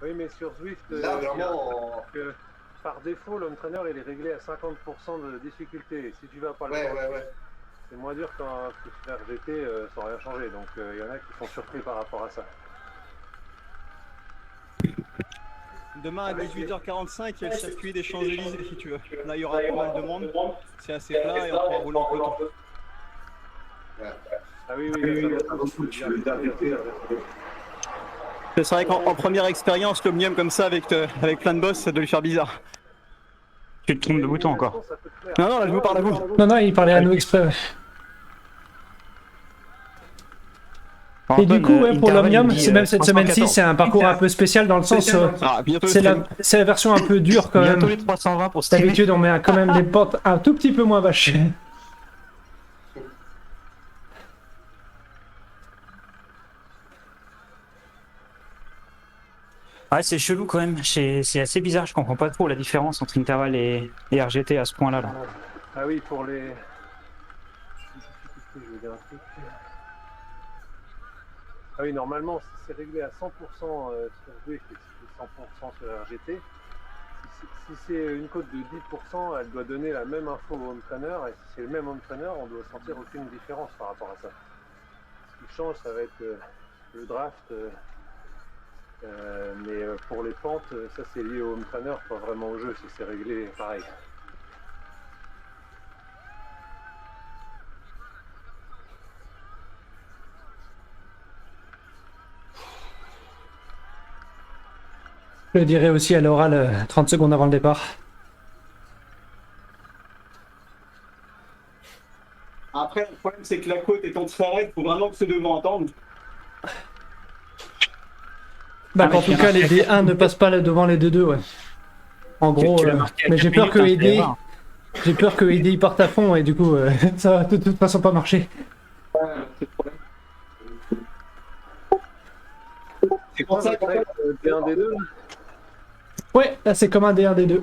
Oui, mais sur Zwift, Là, vraiment. que par défaut, l'home trainer il est réglé à 50% de difficulté. Et si tu vas pas le faire, Ouais. c'est moins dur qu'un faire GT sans rien changer. Donc il y en a qui sont surpris par rapport à ça. Demain à 18h45, il y a le circuit des Champs-Élysées si tu veux. Là, il y aura pas mal de monde. C'est assez plat et on pourra rouler en peloton. Ah oui, ça va beaucoup. C'est vrai qu'en première expérience, l'Omnium comme ça avec plein de boss, ça doit lui faire bizarre. Tu te trompes de bouton encore. Non, là, je vous parle à vous. Non, il parlait à nous exprès. Ouais. Et du coup, pour l'Omnium, c'est même cette semaine-ci, c'est un parcours un peu spécial dans le sens. C'est la version un peu dure quand même. Bientôt les 320 pour streamer. D'habitude, on met quand même des pentes un tout petit peu moins vaches. Ouais, c'est chelou quand même. C'est assez bizarre. Je comprends pas trop la différence entre intervalle et RGT à ce point-là. Là. Ah oui, pour les. Je vais dire un truc. Ah oui, normalement, c'est réglé à 100% sur Zwift et 100% sur RGT. Si c'est une cote de 10%, elle doit donner la même info au home trainer. Et si c'est le même home trainer, on doit sentir aucune différence par rapport à ça. Ce qui change, ça va être le draft. Mais pour les pentes, ça c'est lié au home trainer, pas vraiment au jeu, c'est réglé pareil. Je le dirai aussi à l'oral 30 secondes avant le départ. Après, le problème, c'est que la côte étant très raide, il faut vraiment que ce devant entende. En tout cas, les D1 ne passent pas devant les D2, ouais. En gros, mais j'ai peur que Eddy... J'ai peur que Eddy parte à fond et du coup, ça va de toute façon pas marcher. C'est pour ça qu'en fait, D1, D2. Ouais, là c'est comme un D1, D2.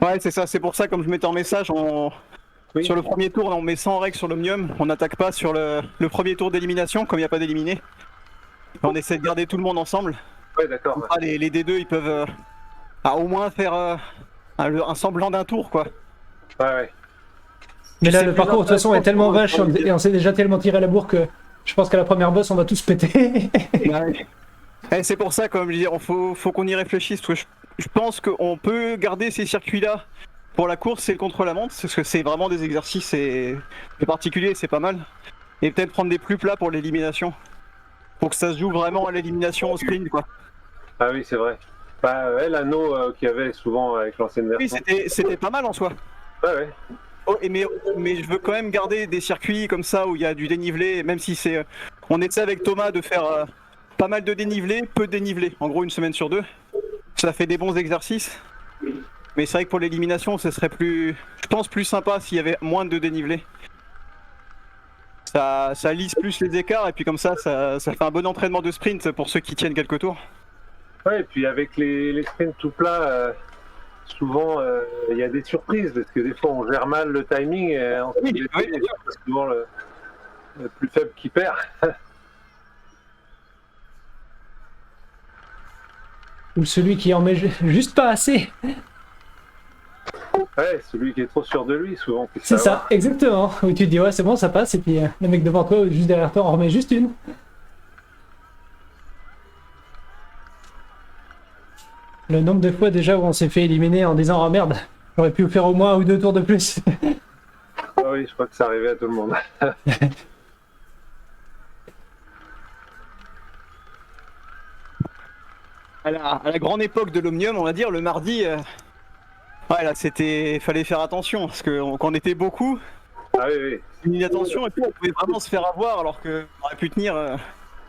Ouais, c'est ça, c'est pour ça, comme je mettais en message, sur le premier tour, on met 100 règles sur l'Omnium, on n'attaque pas sur le premier tour d'élimination, comme il n'y a pas d'éliminé. On essaie de garder tout le monde ensemble. Ouais, d'accord. Ouais. Les D2, ils peuvent au moins faire un semblant d'un tour, quoi. Ouais. Mais là, le parcours, de toute façon, est tellement vache et on s'est déjà tellement tiré à la bourre que je pense qu'à la première boss, on va tous péter. Ouais. Et c'est pour ça, comme je dis, faut qu'on y réfléchisse. Parce que je pense qu'on peut garder ces circuits-là pour la course et le contre-la-montre, parce que c'est vraiment des exercices particuliers, c'est pas mal. Et peut-être prendre des plus plats pour l'élimination. Pour que ça se joue vraiment à l'élimination au sprint, quoi. Ah oui, c'est vrai. L'anneau qu'il y avait souvent avec l'ancienne version. Oui, c'était pas mal en soi. Ouais. Oh, mais je veux quand même garder des circuits comme ça où il y a du dénivelé, même si c'est. On essaie avec Thomas de faire pas mal de dénivelé, peu de dénivelé. En gros, une semaine sur 2. Ça fait des bons exercices. Mais c'est vrai que pour l'élimination, ce serait plus sympa s'il y avait moins de dénivelé. Ça lisse plus les écarts et puis comme ça fait un bon entraînement de sprint pour ceux qui tiennent quelques tours. Ouais, et puis avec les sprints tout plats, souvent il y a des surprises parce que des fois on gère mal le timing et c'est souvent le plus faible qui perd. Ou celui qui en met juste pas assez. Ouais, celui qui est trop sûr de lui, souvent. C'est ça, exactement. Où tu te dis, ouais, c'est bon, ça passe, et puis le mec devant toi, juste derrière toi, en remet juste une. Le nombre de fois déjà où on s'est fait éliminer en disant, oh merde, j'aurais pu faire au moins 1 ou 2 tours de plus. Ah oui, je crois que ça arrivait à tout le monde. à la grande époque de l'Omnium, on va dire, le mardi, ouais, là, fallait faire attention, parce que quand on était beaucoup, Ah oui, oui. une attention, et puis on pouvait vraiment se faire avoir, alors qu'on aurait pu tenir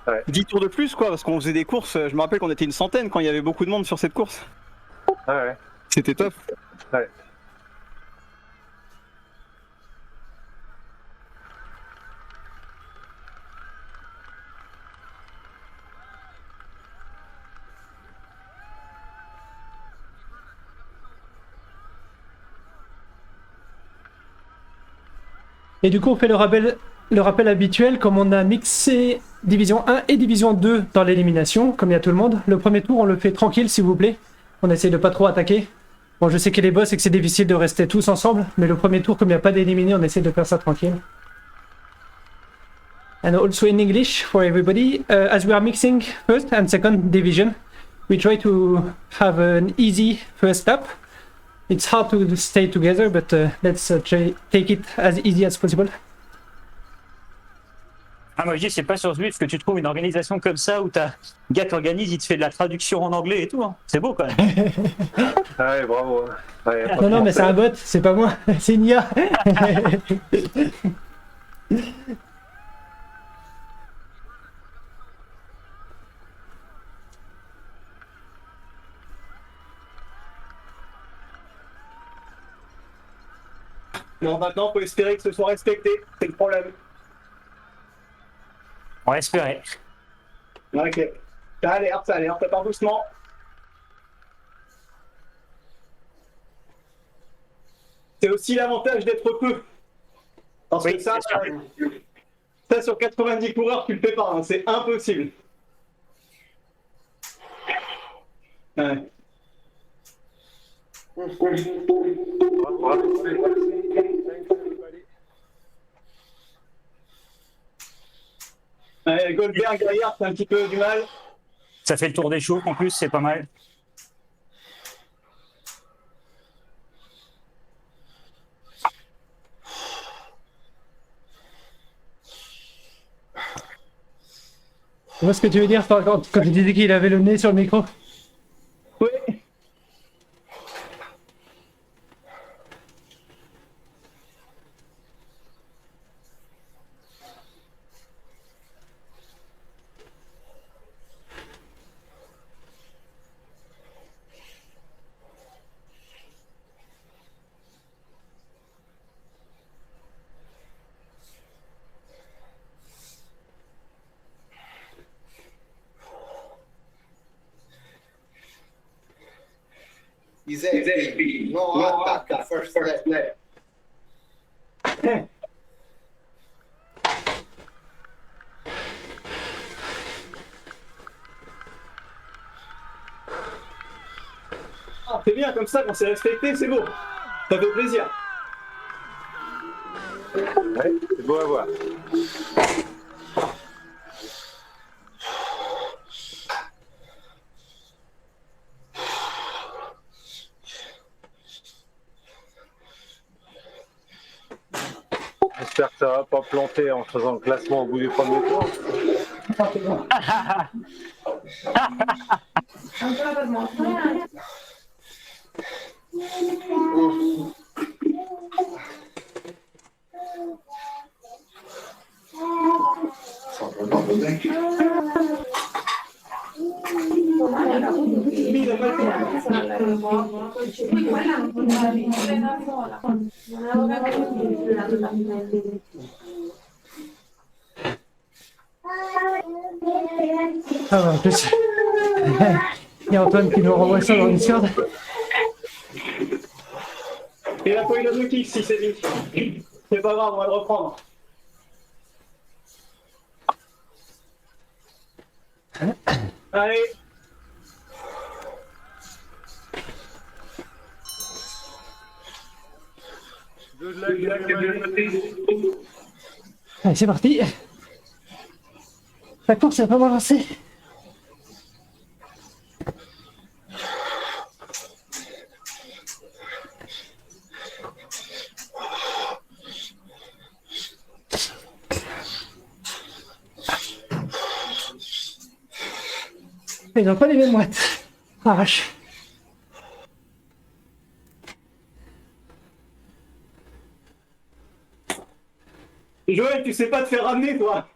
Ouais. 10 tours de plus, quoi, parce qu'on faisait des courses, je me rappelle qu'on était une centaine quand il y avait beaucoup de monde sur cette course. Ah ouais. C'était top. Ouais. Et du coup, on fait le rappel habituel, comme on a mixé Division 1 et Division 2 dans l'élimination, comme il y a tout le monde. Le premier tour, on le fait tranquille, s'il vous plaît. On essaie de pas trop attaquer. Bon, je sais qu'il y a les boss et que c'est difficile de rester tous ensemble, mais le premier tour, comme il n'y a pas d'éliminés, on essaie de faire ça tranquille. And also in English for everybody, as we are mixing first and second division, we try to have an easy first lap. It's hard to stay together, but let's try take it as easy as possible. Ah, moi je dis, c'est pas sur Zwift que tu trouves une organisation comme ça où t'as un gars qui organise, il te fait de la traduction en anglais et tout. Hein. C'est beau quand même. Ah ouais, bravo. Ouais, Non, non, mais c'est un bot, c'est pas moi, c'est une IA. Non, maintenant, faut espérer que ce soit respecté. C'est le problème. On va espérer. Ok. Ça alerte, ça part doucement. C'est aussi l'avantage d'être peu. Parce Oui, que ça, c'est sûr. ça, sur 90 coureurs, tu le fais pas. Hein. C'est impossible. Ouais. Ouais, Goldberg derrière, c'est un petit peu du mal. Ça fait le tour des choux en plus, c'est pas mal. Tu vois ce que tu veux dire quand tu disais qu'il avait le nez sur le micro? Oui. Easy. No attack, first lap. Ah, c'est bien comme ça, quand c'est respecté, c'est beau. Ça fait plaisir. Ouais, c'est beau à voir. J'espère que ça va pas planter en faisant le classement au bout du premier tour. Ah bah, en plus, il y a Antoine qui nous renvoie ça dans le Discord. Et la poigne de kick si c'est vite. C'est pas grave, on va le reprendre. Allez. Allez, c'est parti. La course est vraiment lancée. Ils n'ont pas les mêmes watts. vache. Joël, tu sais pas te faire ramener, toi.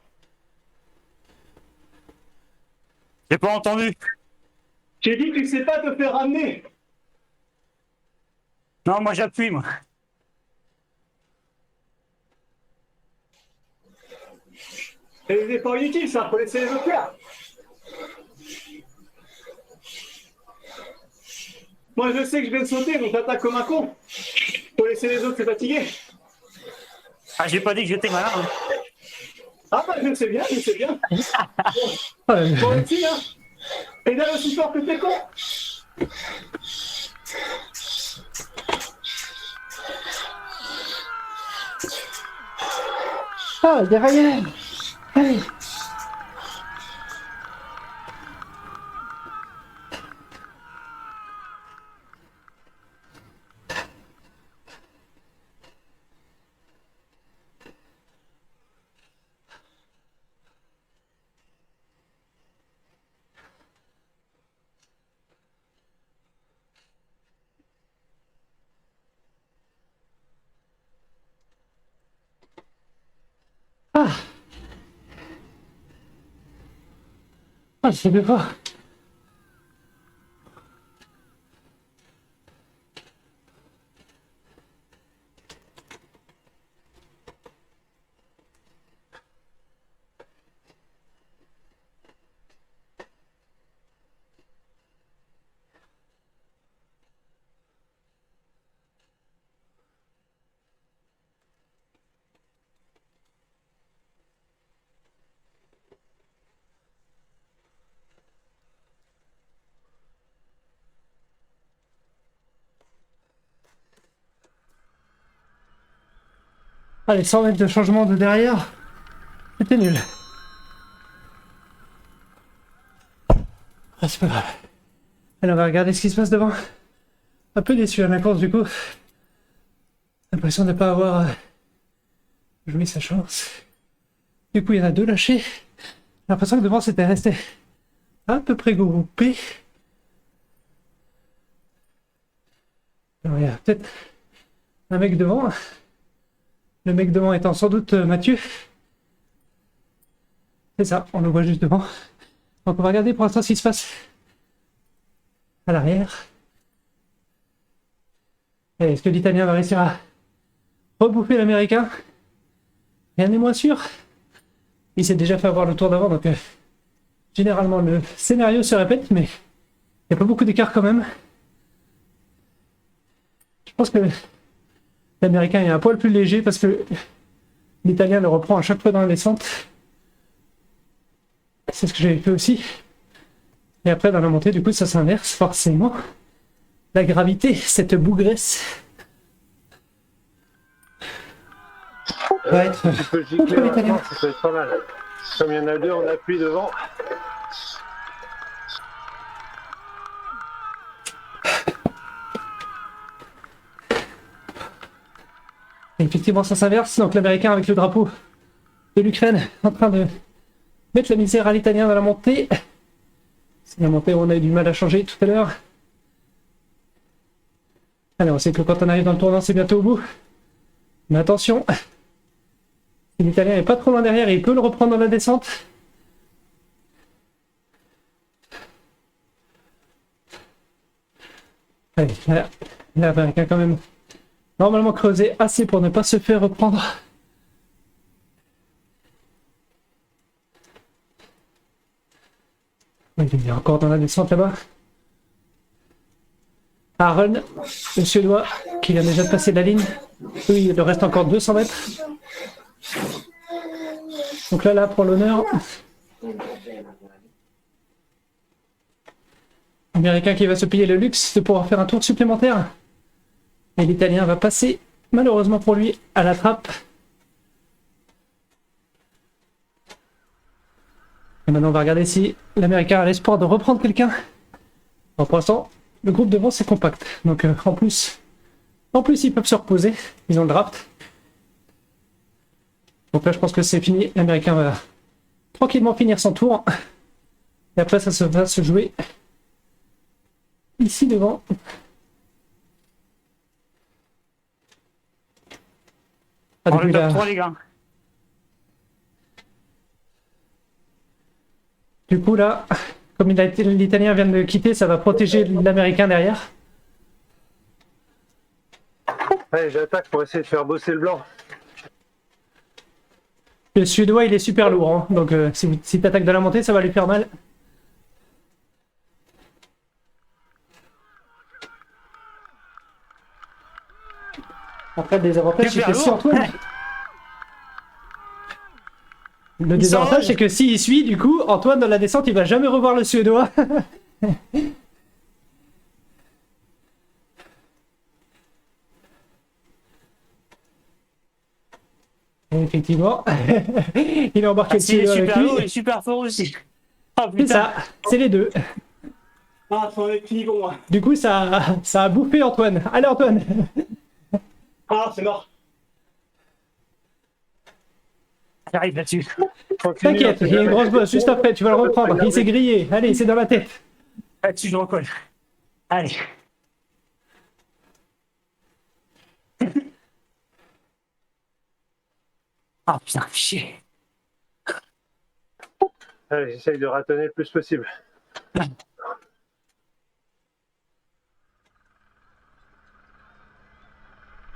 J'ai pas entendu. J'ai dit que tu sais pas te faire ramener. Non, moi j'appuie, moi. C'est des efforts inutiles, ça, faut laisser les autres faire. Moi, je sais que je vais te sauter, donc t'attaques comme un con. Faut laisser les autres se fatiguer. Ah, j'ai pas dit que j'étais malin. Hein. Ah bah, je sais bien, je sais bien. Ouais, Bon, aussi, hein. Et là, aussi fort que t'es con. ah, derrière. Allez. Ah. Ah, je sais plus pas. Allez, 100 mètres de changement de derrière. C'était nul. Ah, c'est pas grave. Allez, on va regarder ce qui se passe devant. Un peu déçu à la course du coup. L'impression de ne pas avoir joué sa chance. Du coup, il y en a deux lâchés. J'ai l'impression que devant c'était resté à peu près groupé. Alors, il y a peut-être un mec devant. Le mec devant étant sans doute Mathieu. C'est ça, on le voit juste devant. Donc on va regarder pour l'instant ce qui se passe à l'arrière. Et est-ce que l'Italien va réussir à rebouffer l'Américain? Rien n'est moins sûr. Il s'est déjà fait avoir le tour d'avant, donc généralement le scénario se répète, mais il n'y a pas beaucoup d'écart quand même. Je pense que l'Américain est un poil plus léger parce que l'Italien le reprend à chaque fois dans la descente. C'est ce que j'avais fait aussi. Et après dans la montée, du coup, ça s'inverse forcément. La gravité, cette bougresse va être Un peu gicler contre l'Italien. maintenant, ça peut être pas mal. Comme il y en a deux, on appuie devant. Et effectivement, ça s'inverse. Donc l'Américain avec le drapeau de l'Ukraine en train de mettre la misère à l'Italien dans la montée. C'est la montée où on a eu du mal à changer tout à l'heure. Allez, on sait que quand on arrive dans le tournant, c'est bientôt au bout. Mais attention, l'Italien est pas trop loin derrière et il peut le reprendre dans la descente. Allez, là, l'Américain quand même normalement creusé assez pour ne pas se faire reprendre. Oui, il est encore dans la descente là-bas. Aaron, le Suédois, qui vient déjà de passer la ligne. Oui, il lui reste encore 200 mètres. Donc là, pour l'honneur. L'Américain qui va se payer le luxe de pouvoir faire un tour supplémentaire. Et l'Italien va passer, malheureusement pour lui, à la trappe. Et maintenant, on va regarder si l'Américain a l'espoir de reprendre quelqu'un. Bon, pour l'instant, le groupe devant, c'est compact. Donc, en plus, ils peuvent se reposer. Ils ont le draft. Donc là, je pense que c'est fini. L'Américain va tranquillement finir son tour. Et après, ça va se jouer ici devant. Ah, Dans depuis le top là. 3, les gars. Du coup là, comme l'Italien vient de le quitter, ça va protéger l'Américain derrière. Allez, j'attaque pour essayer de faire bosser le blanc. Le Suédois il est super lourd, hein. Donc si tu attaques de la montée, ça va lui faire mal. Après, le désavantage, c'est Super que si lourd. Antoine. Le désavantage, c'est que s'il suit, du coup, Antoine, dans la descente, il va jamais revoir le Suédois. Et effectivement, il a embarqué le Si, il est Suédois avec super lourd, il lui. est super fort aussi. Oh C'est putain. ça, c'est les deux. Ah, c'en est fini pour moi. Du coup, ça a bouffé Antoine. Allez, Antoine. Ah, c'est mort. J'arrive là-dessus. T'inquiète, il y a une grosse bosse juste après, tu vas le reprendre. Il s'est grillé. Allez, c'est dans la tête. Là-dessus, je recolle. Allez. Ah putain, chier. Allez, j'essaye de ratonner le plus possible.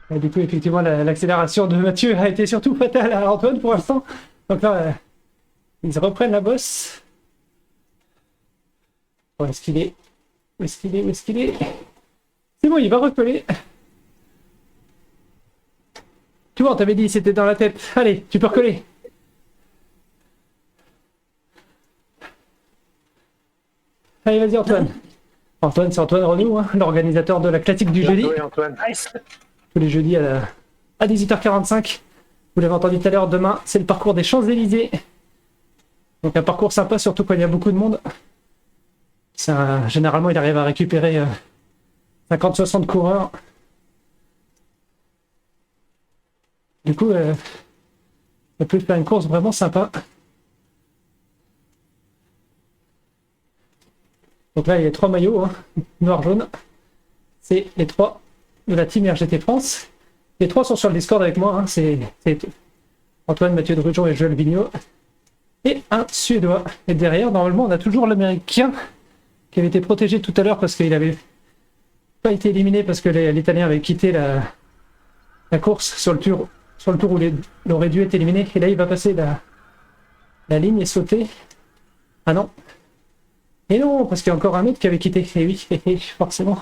Et du coup, effectivement, l'accélération de Mathieu a été surtout fatale à Antoine pour l'instant. Donc là, ils reprennent la bosse. Où est-ce qu'il est? Où est-ce qu'il est? Où est-ce qu'il est? C'est bon, il va recoller. Tu vois, on t'avait dit, c'était dans la tête. Allez, tu peux recoller. Allez, vas-y, Antoine. Antoine, c'est Antoine Renaud, hein, l'organisateur de la classique du jeudi. Oui, Antoine. Nice. Tous les jeudis à 18h45. Vous l'avez entendu tout à l'heure, demain, c'est le parcours des Champs-Élysées. Donc un parcours sympa, surtout quand il y a beaucoup de monde. Généralement, il arrive à récupérer 50-60 coureurs. Du coup, on peut faire une course vraiment sympa. Donc là, il y a 3 maillots, hein, noir-jaune. C'est les 3 de la team RGT France. Les 3 sont sur le Discord avec moi. Hein, c'est Antoine, Mathieu Drujon et Joël Vigneault. Et un Suédois. Et derrière, normalement, on a toujours l'Américain qui avait été protégé tout à l'heure parce qu'il avait pas été éliminé parce que l'Italien avait quitté la course sur le tour où il aurait dû être éliminé. Et là, il va passer la ligne et sauter. Ah non. Et non, parce qu'il y a encore un autre qui avait quitté. Et oui, forcément.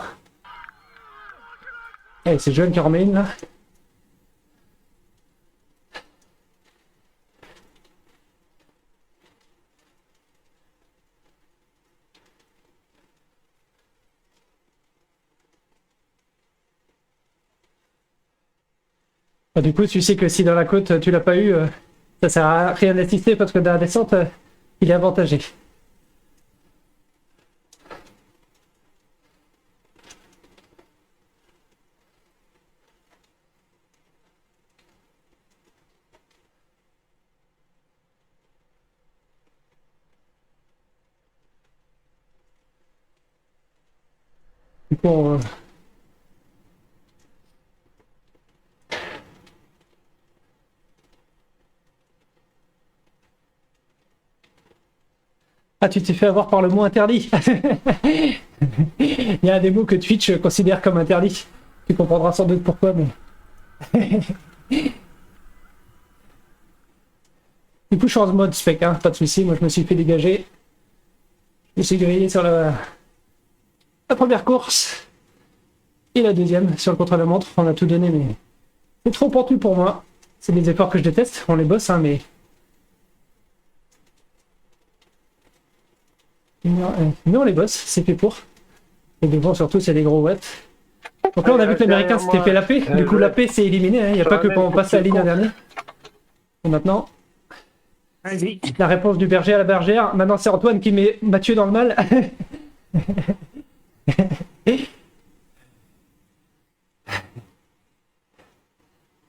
Allez, c'est Joël qui en remet une là. Bah, du coup, tu sais que si dans la côte tu l'as pas eu, ça sert à rien d'assister parce que dans la descente, il est avantagé. Du coup, Ah, tu t'es fait avoir par le mot interdit. Il y a des mots que Twitch considère comme interdits. Tu comprendras sans doute pourquoi, mais... Du coup, je suis en mode spec, hein, pas de soucis. Moi, je me suis fait dégager. Je me suis grillé sur la première course. Et la deuxième, sur le contre-la-montre. On a tout donné, mais... C'est trop pentu pour moi. C'est des efforts que je déteste. On les bosse, hein, mais... Mais on les bosse, c'est fait pour. Et devant surtout c'est des gros watts. Donc là on a vu que l'américain s'était fait la paix. Du coup la paix c'est éliminé, hein. Il n'y a pas que quand on passe la ligne en dernier. Et maintenant, Vas-y. la réponse du berger à la bergère. Maintenant c'est Antoine qui met Mathieu dans le mal.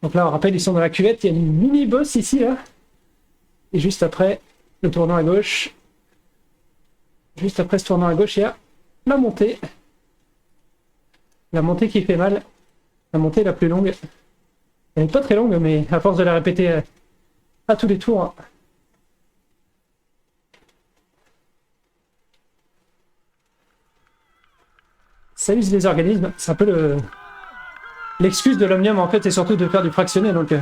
Donc là on rappelle ils sont dans la cuvette, il y a une mini bosse ici là. Et juste après, le tournant à gauche. Juste après ce tournant à gauche, il y a la montée. La montée qui fait mal. La montée la plus longue. Elle n'est pas très longue, mais à force de la répéter à tous les tours. Hein. Ça use les organismes. C'est un peu l'excuse de l'omnium, en fait, c'est surtout de faire du fractionné. Donc,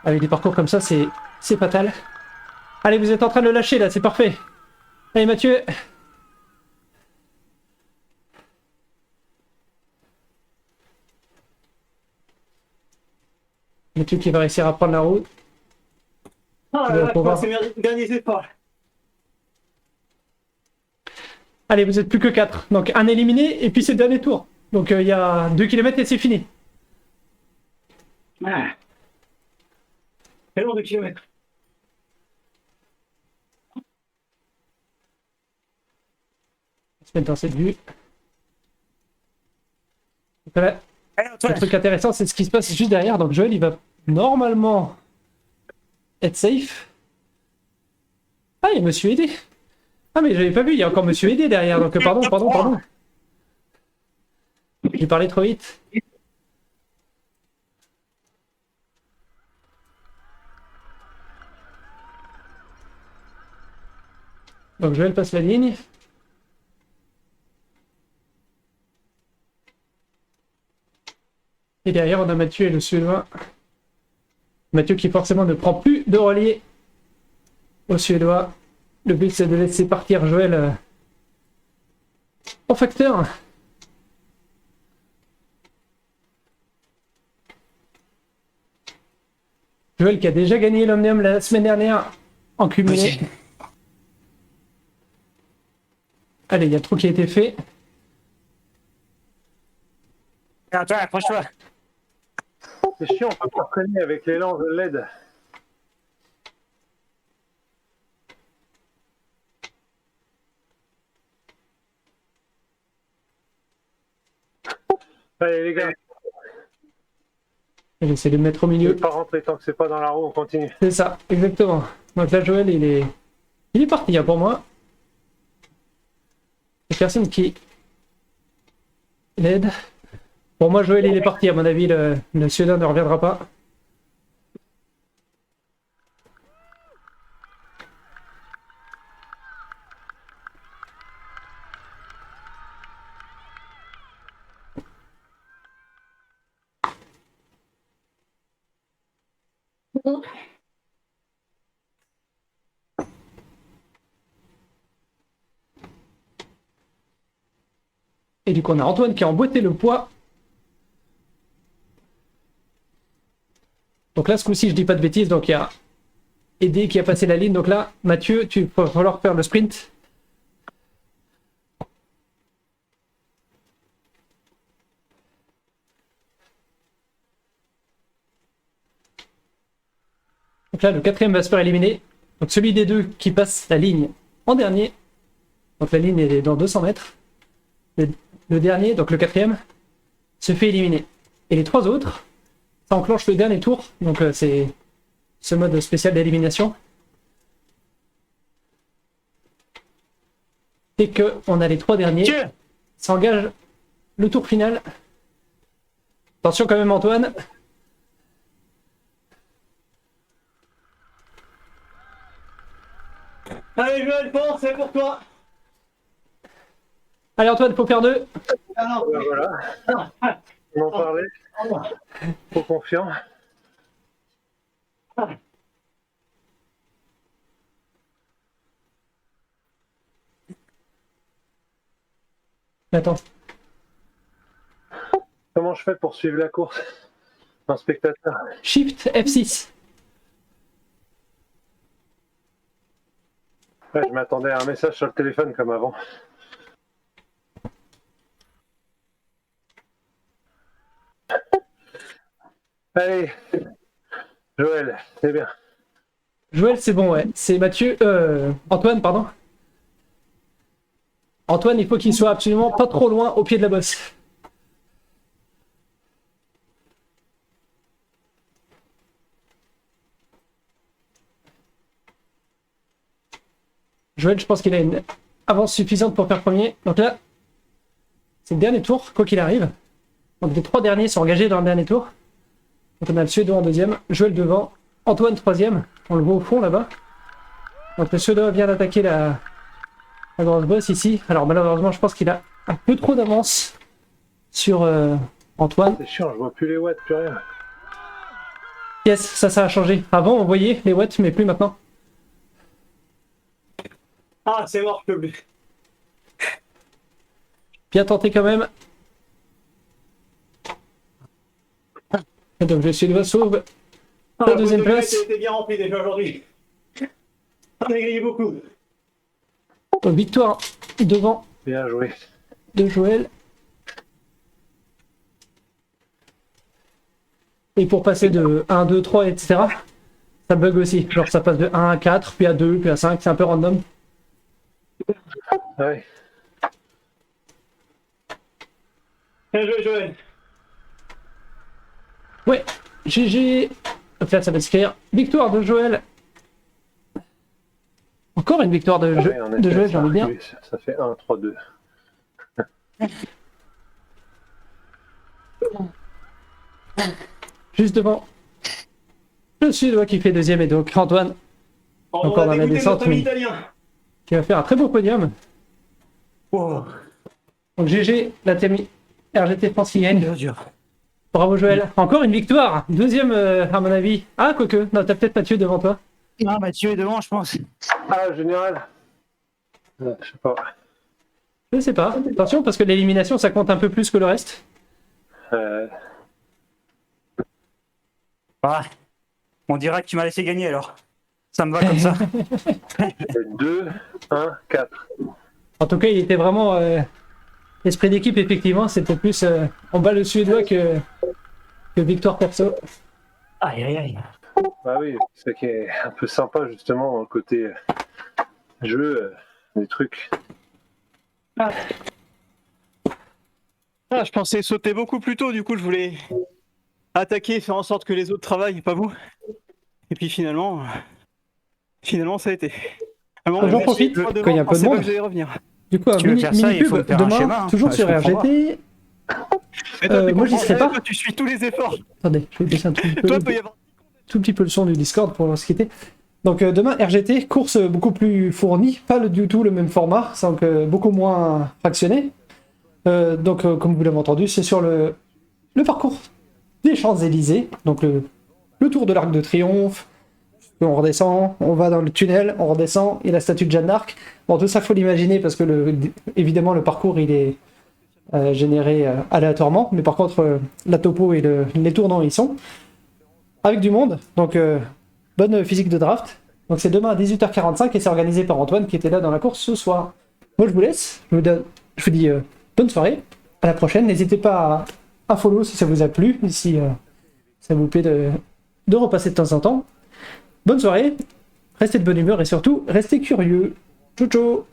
avec des parcours comme ça, c'est fatal. Allez, vous êtes en train de le lâcher, là. C'est parfait. Allez, Mathieu. Mathieu qui va réussir à prendre la route. Oh là là, je pense que c'est mes derniers efforts. Allez, vous êtes plus que 4. Donc un éliminé et puis c'est le dernier tour. Donc il y a 2 km et c'est fini. Ah. C'est long 2 kilomètres. On se met dans cette vue. Donc là, Allez, le Antoine. truc intéressant, c'est ce qui se passe juste derrière. Donc Joël, il va normalement être safe. Ah, il y a Monsieur Aidé. Ah, mais j'avais pas vu, il y a encore Monsieur Aidé derrière. Donc pardon. J'ai parlé trop vite. Donc Joël passe la ligne. Et derrière, on a Mathieu et le Suédois. Mathieu qui forcément ne prend plus de relier au Suédois. Le but, c'est de laisser partir Joël en facteur. Joël qui a déjà gagné l'Omnium la semaine dernière en cumulé. Oui. Allez, il y a le trou qui a été fait. Allez, Antoine, approche-toi. C'est chiant, on peut pas freiner avec l'élan de LED. Allez les gars, J'essaie de me mettre au je milieu. vais pas rentrer tant que c'est pas dans la roue, on continue. C'est ça, exactement. Donc là, Joël, il est parti hein, pour moi. Il y a personne qui l'aide. Pour moi, Joël, il est parti. À mon avis, le Suédois ne reviendra pas. Et du coup, on a Antoine qui a emboîté le poids. Donc là, ce coup-ci, je dis pas de bêtises. Donc il y a Aidé qui a passé la ligne. Donc là, Mathieu, tu vas falloir faire le sprint. Donc là, le quatrième va se faire éliminer. Donc celui des deux qui passe la ligne en dernier. Donc la ligne est dans 200 mètres. Le dernier, donc le quatrième, se fait éliminer. Et les trois autres, ça enclenche le dernier tour. Donc c'est ce mode spécial d'élimination. Dès qu'on a les trois derniers, Mathieu. ça engage le tour final. Attention quand même Antoine. Allez Joël, pense, c'est pour toi. Allez Antoine, il faut faire deux. Ah non. Ben voilà, on en parlait, trop confiant. Attends. Comment je fais pour suivre la course en spectateur? Shift F6. Ouais, je m'attendais à un message sur le téléphone comme avant. Allez, Joël, c'est bien. Joël, c'est bon, ouais. C'est Mathieu. Antoine, pardon. Antoine, il faut qu'il soit absolument pas trop loin au pied de la bosse. Joël, je pense qu'il a une avance suffisante pour faire premier. Donc là, C'est le dernier tour, quoi qu'il arrive. Donc les 3 derniers sont engagés dans le dernier tour. Donc on a le Suédois en deuxième, Joël devant, Antoine troisième. On le voit au fond là-bas. Donc le Suédois vient d'attaquer la grosse boss ici. Alors malheureusement, je pense qu'il a un peu trop d'avance sur Antoine. C'est chiant, je vois plus les watts, plus rien. Yes, ça a changé. Avant, on voyait les watts, mais plus maintenant. Ah, c'est mort, je peux plus. Bien tenté quand même. Et donc le Suédois sauve Ah, la deuxième le place. était bien rempli déjà aujourd'hui. On a grillé beaucoup. Donc victoire devant Bien joué. de Joël. Et pour passer de 1, 2, 3, etc., ça bug aussi. Genre ça passe de 1 à 4, puis à 2, puis à 5, c'est un peu random. Ouais. Bien joué, Joël. Ouais, GG. Donc là, ça va s'écrire victoire de Joël. Encore une victoire de, Ouais, en effet, Joël, j'ai envie de dire. oui, ça fait 1, 3, 2. Juste devant le Suédois qui fait deuxième et donc Antoine Encore On dans a la dégoûté descente, notre ami mais- italien. qui va faire un très beau podium. Wow. Donc GG, la TMI RGT France qui gagne. Dur. Bravo Joël. Encore une victoire. Deuxième à mon avis. Ah quoique, non t'as peut-être Mathieu devant toi. Non, Mathieu est devant, je pense. Ah, général. Je sais pas. Je sais pas. Attention parce que l'élimination ça compte un peu plus que le reste. Ah, on dira que tu m'as laissé gagner alors. Ça me va comme ça. 2, 1, 4. En tout cas il était vraiment esprit d'équipe effectivement. C'était plus on bat le Suédois que victoire perso. Aïe, aïe, aïe. Bah oui, c'est qui est un peu sympa justement dans le côté jeu, des trucs. Ah, je pensais sauter beaucoup plus tôt, du coup je voulais attaquer, faire en sorte que les autres travaillent, pas vous. Et puis finalement ça a été. J'en profite quand il y a un peu de monde. Que j'allais revenir. Du coup, un tu veux mini, faire ça, mini il faut pub me faire un demain, schéma, hein. toujours Ouais, sur je comprends RGT. Mais toi, t'es moi, j'y content, serai pas. toi, tu suis tous les efforts. Attendez, je vais baisser un tout petit peu. Toi, peut y avoir. Tout petit peu le son du Discord pour se quitter. Donc demain, RGT, course beaucoup plus fournie, pas du tout le même format, donc beaucoup moins fractionné. Donc comme vous l'avez entendu, c'est sur le parcours des Champs-Élysées, donc le tour de l'Arc de Triomphe. On redescend, on va dans le tunnel, on redescend, et la statue de Jeanne d'Arc. Bon, tout ça, faut l'imaginer parce que évidemment le parcours il est généré aléatoirement, mais par contre la topo et les tournants ils sont. Avec du monde, donc bonne physique de draft. Donc c'est demain à 18h45 et c'est organisé par Antoine qui était là dans la course ce soir. Moi je vous laisse, je vous dis bonne soirée, à la prochaine. N'hésitez pas à follow si ça vous a plu, si ça vous plaît de repasser de temps en temps. Bonne soirée, restez de bonne humeur et surtout restez curieux. Ciao ciao.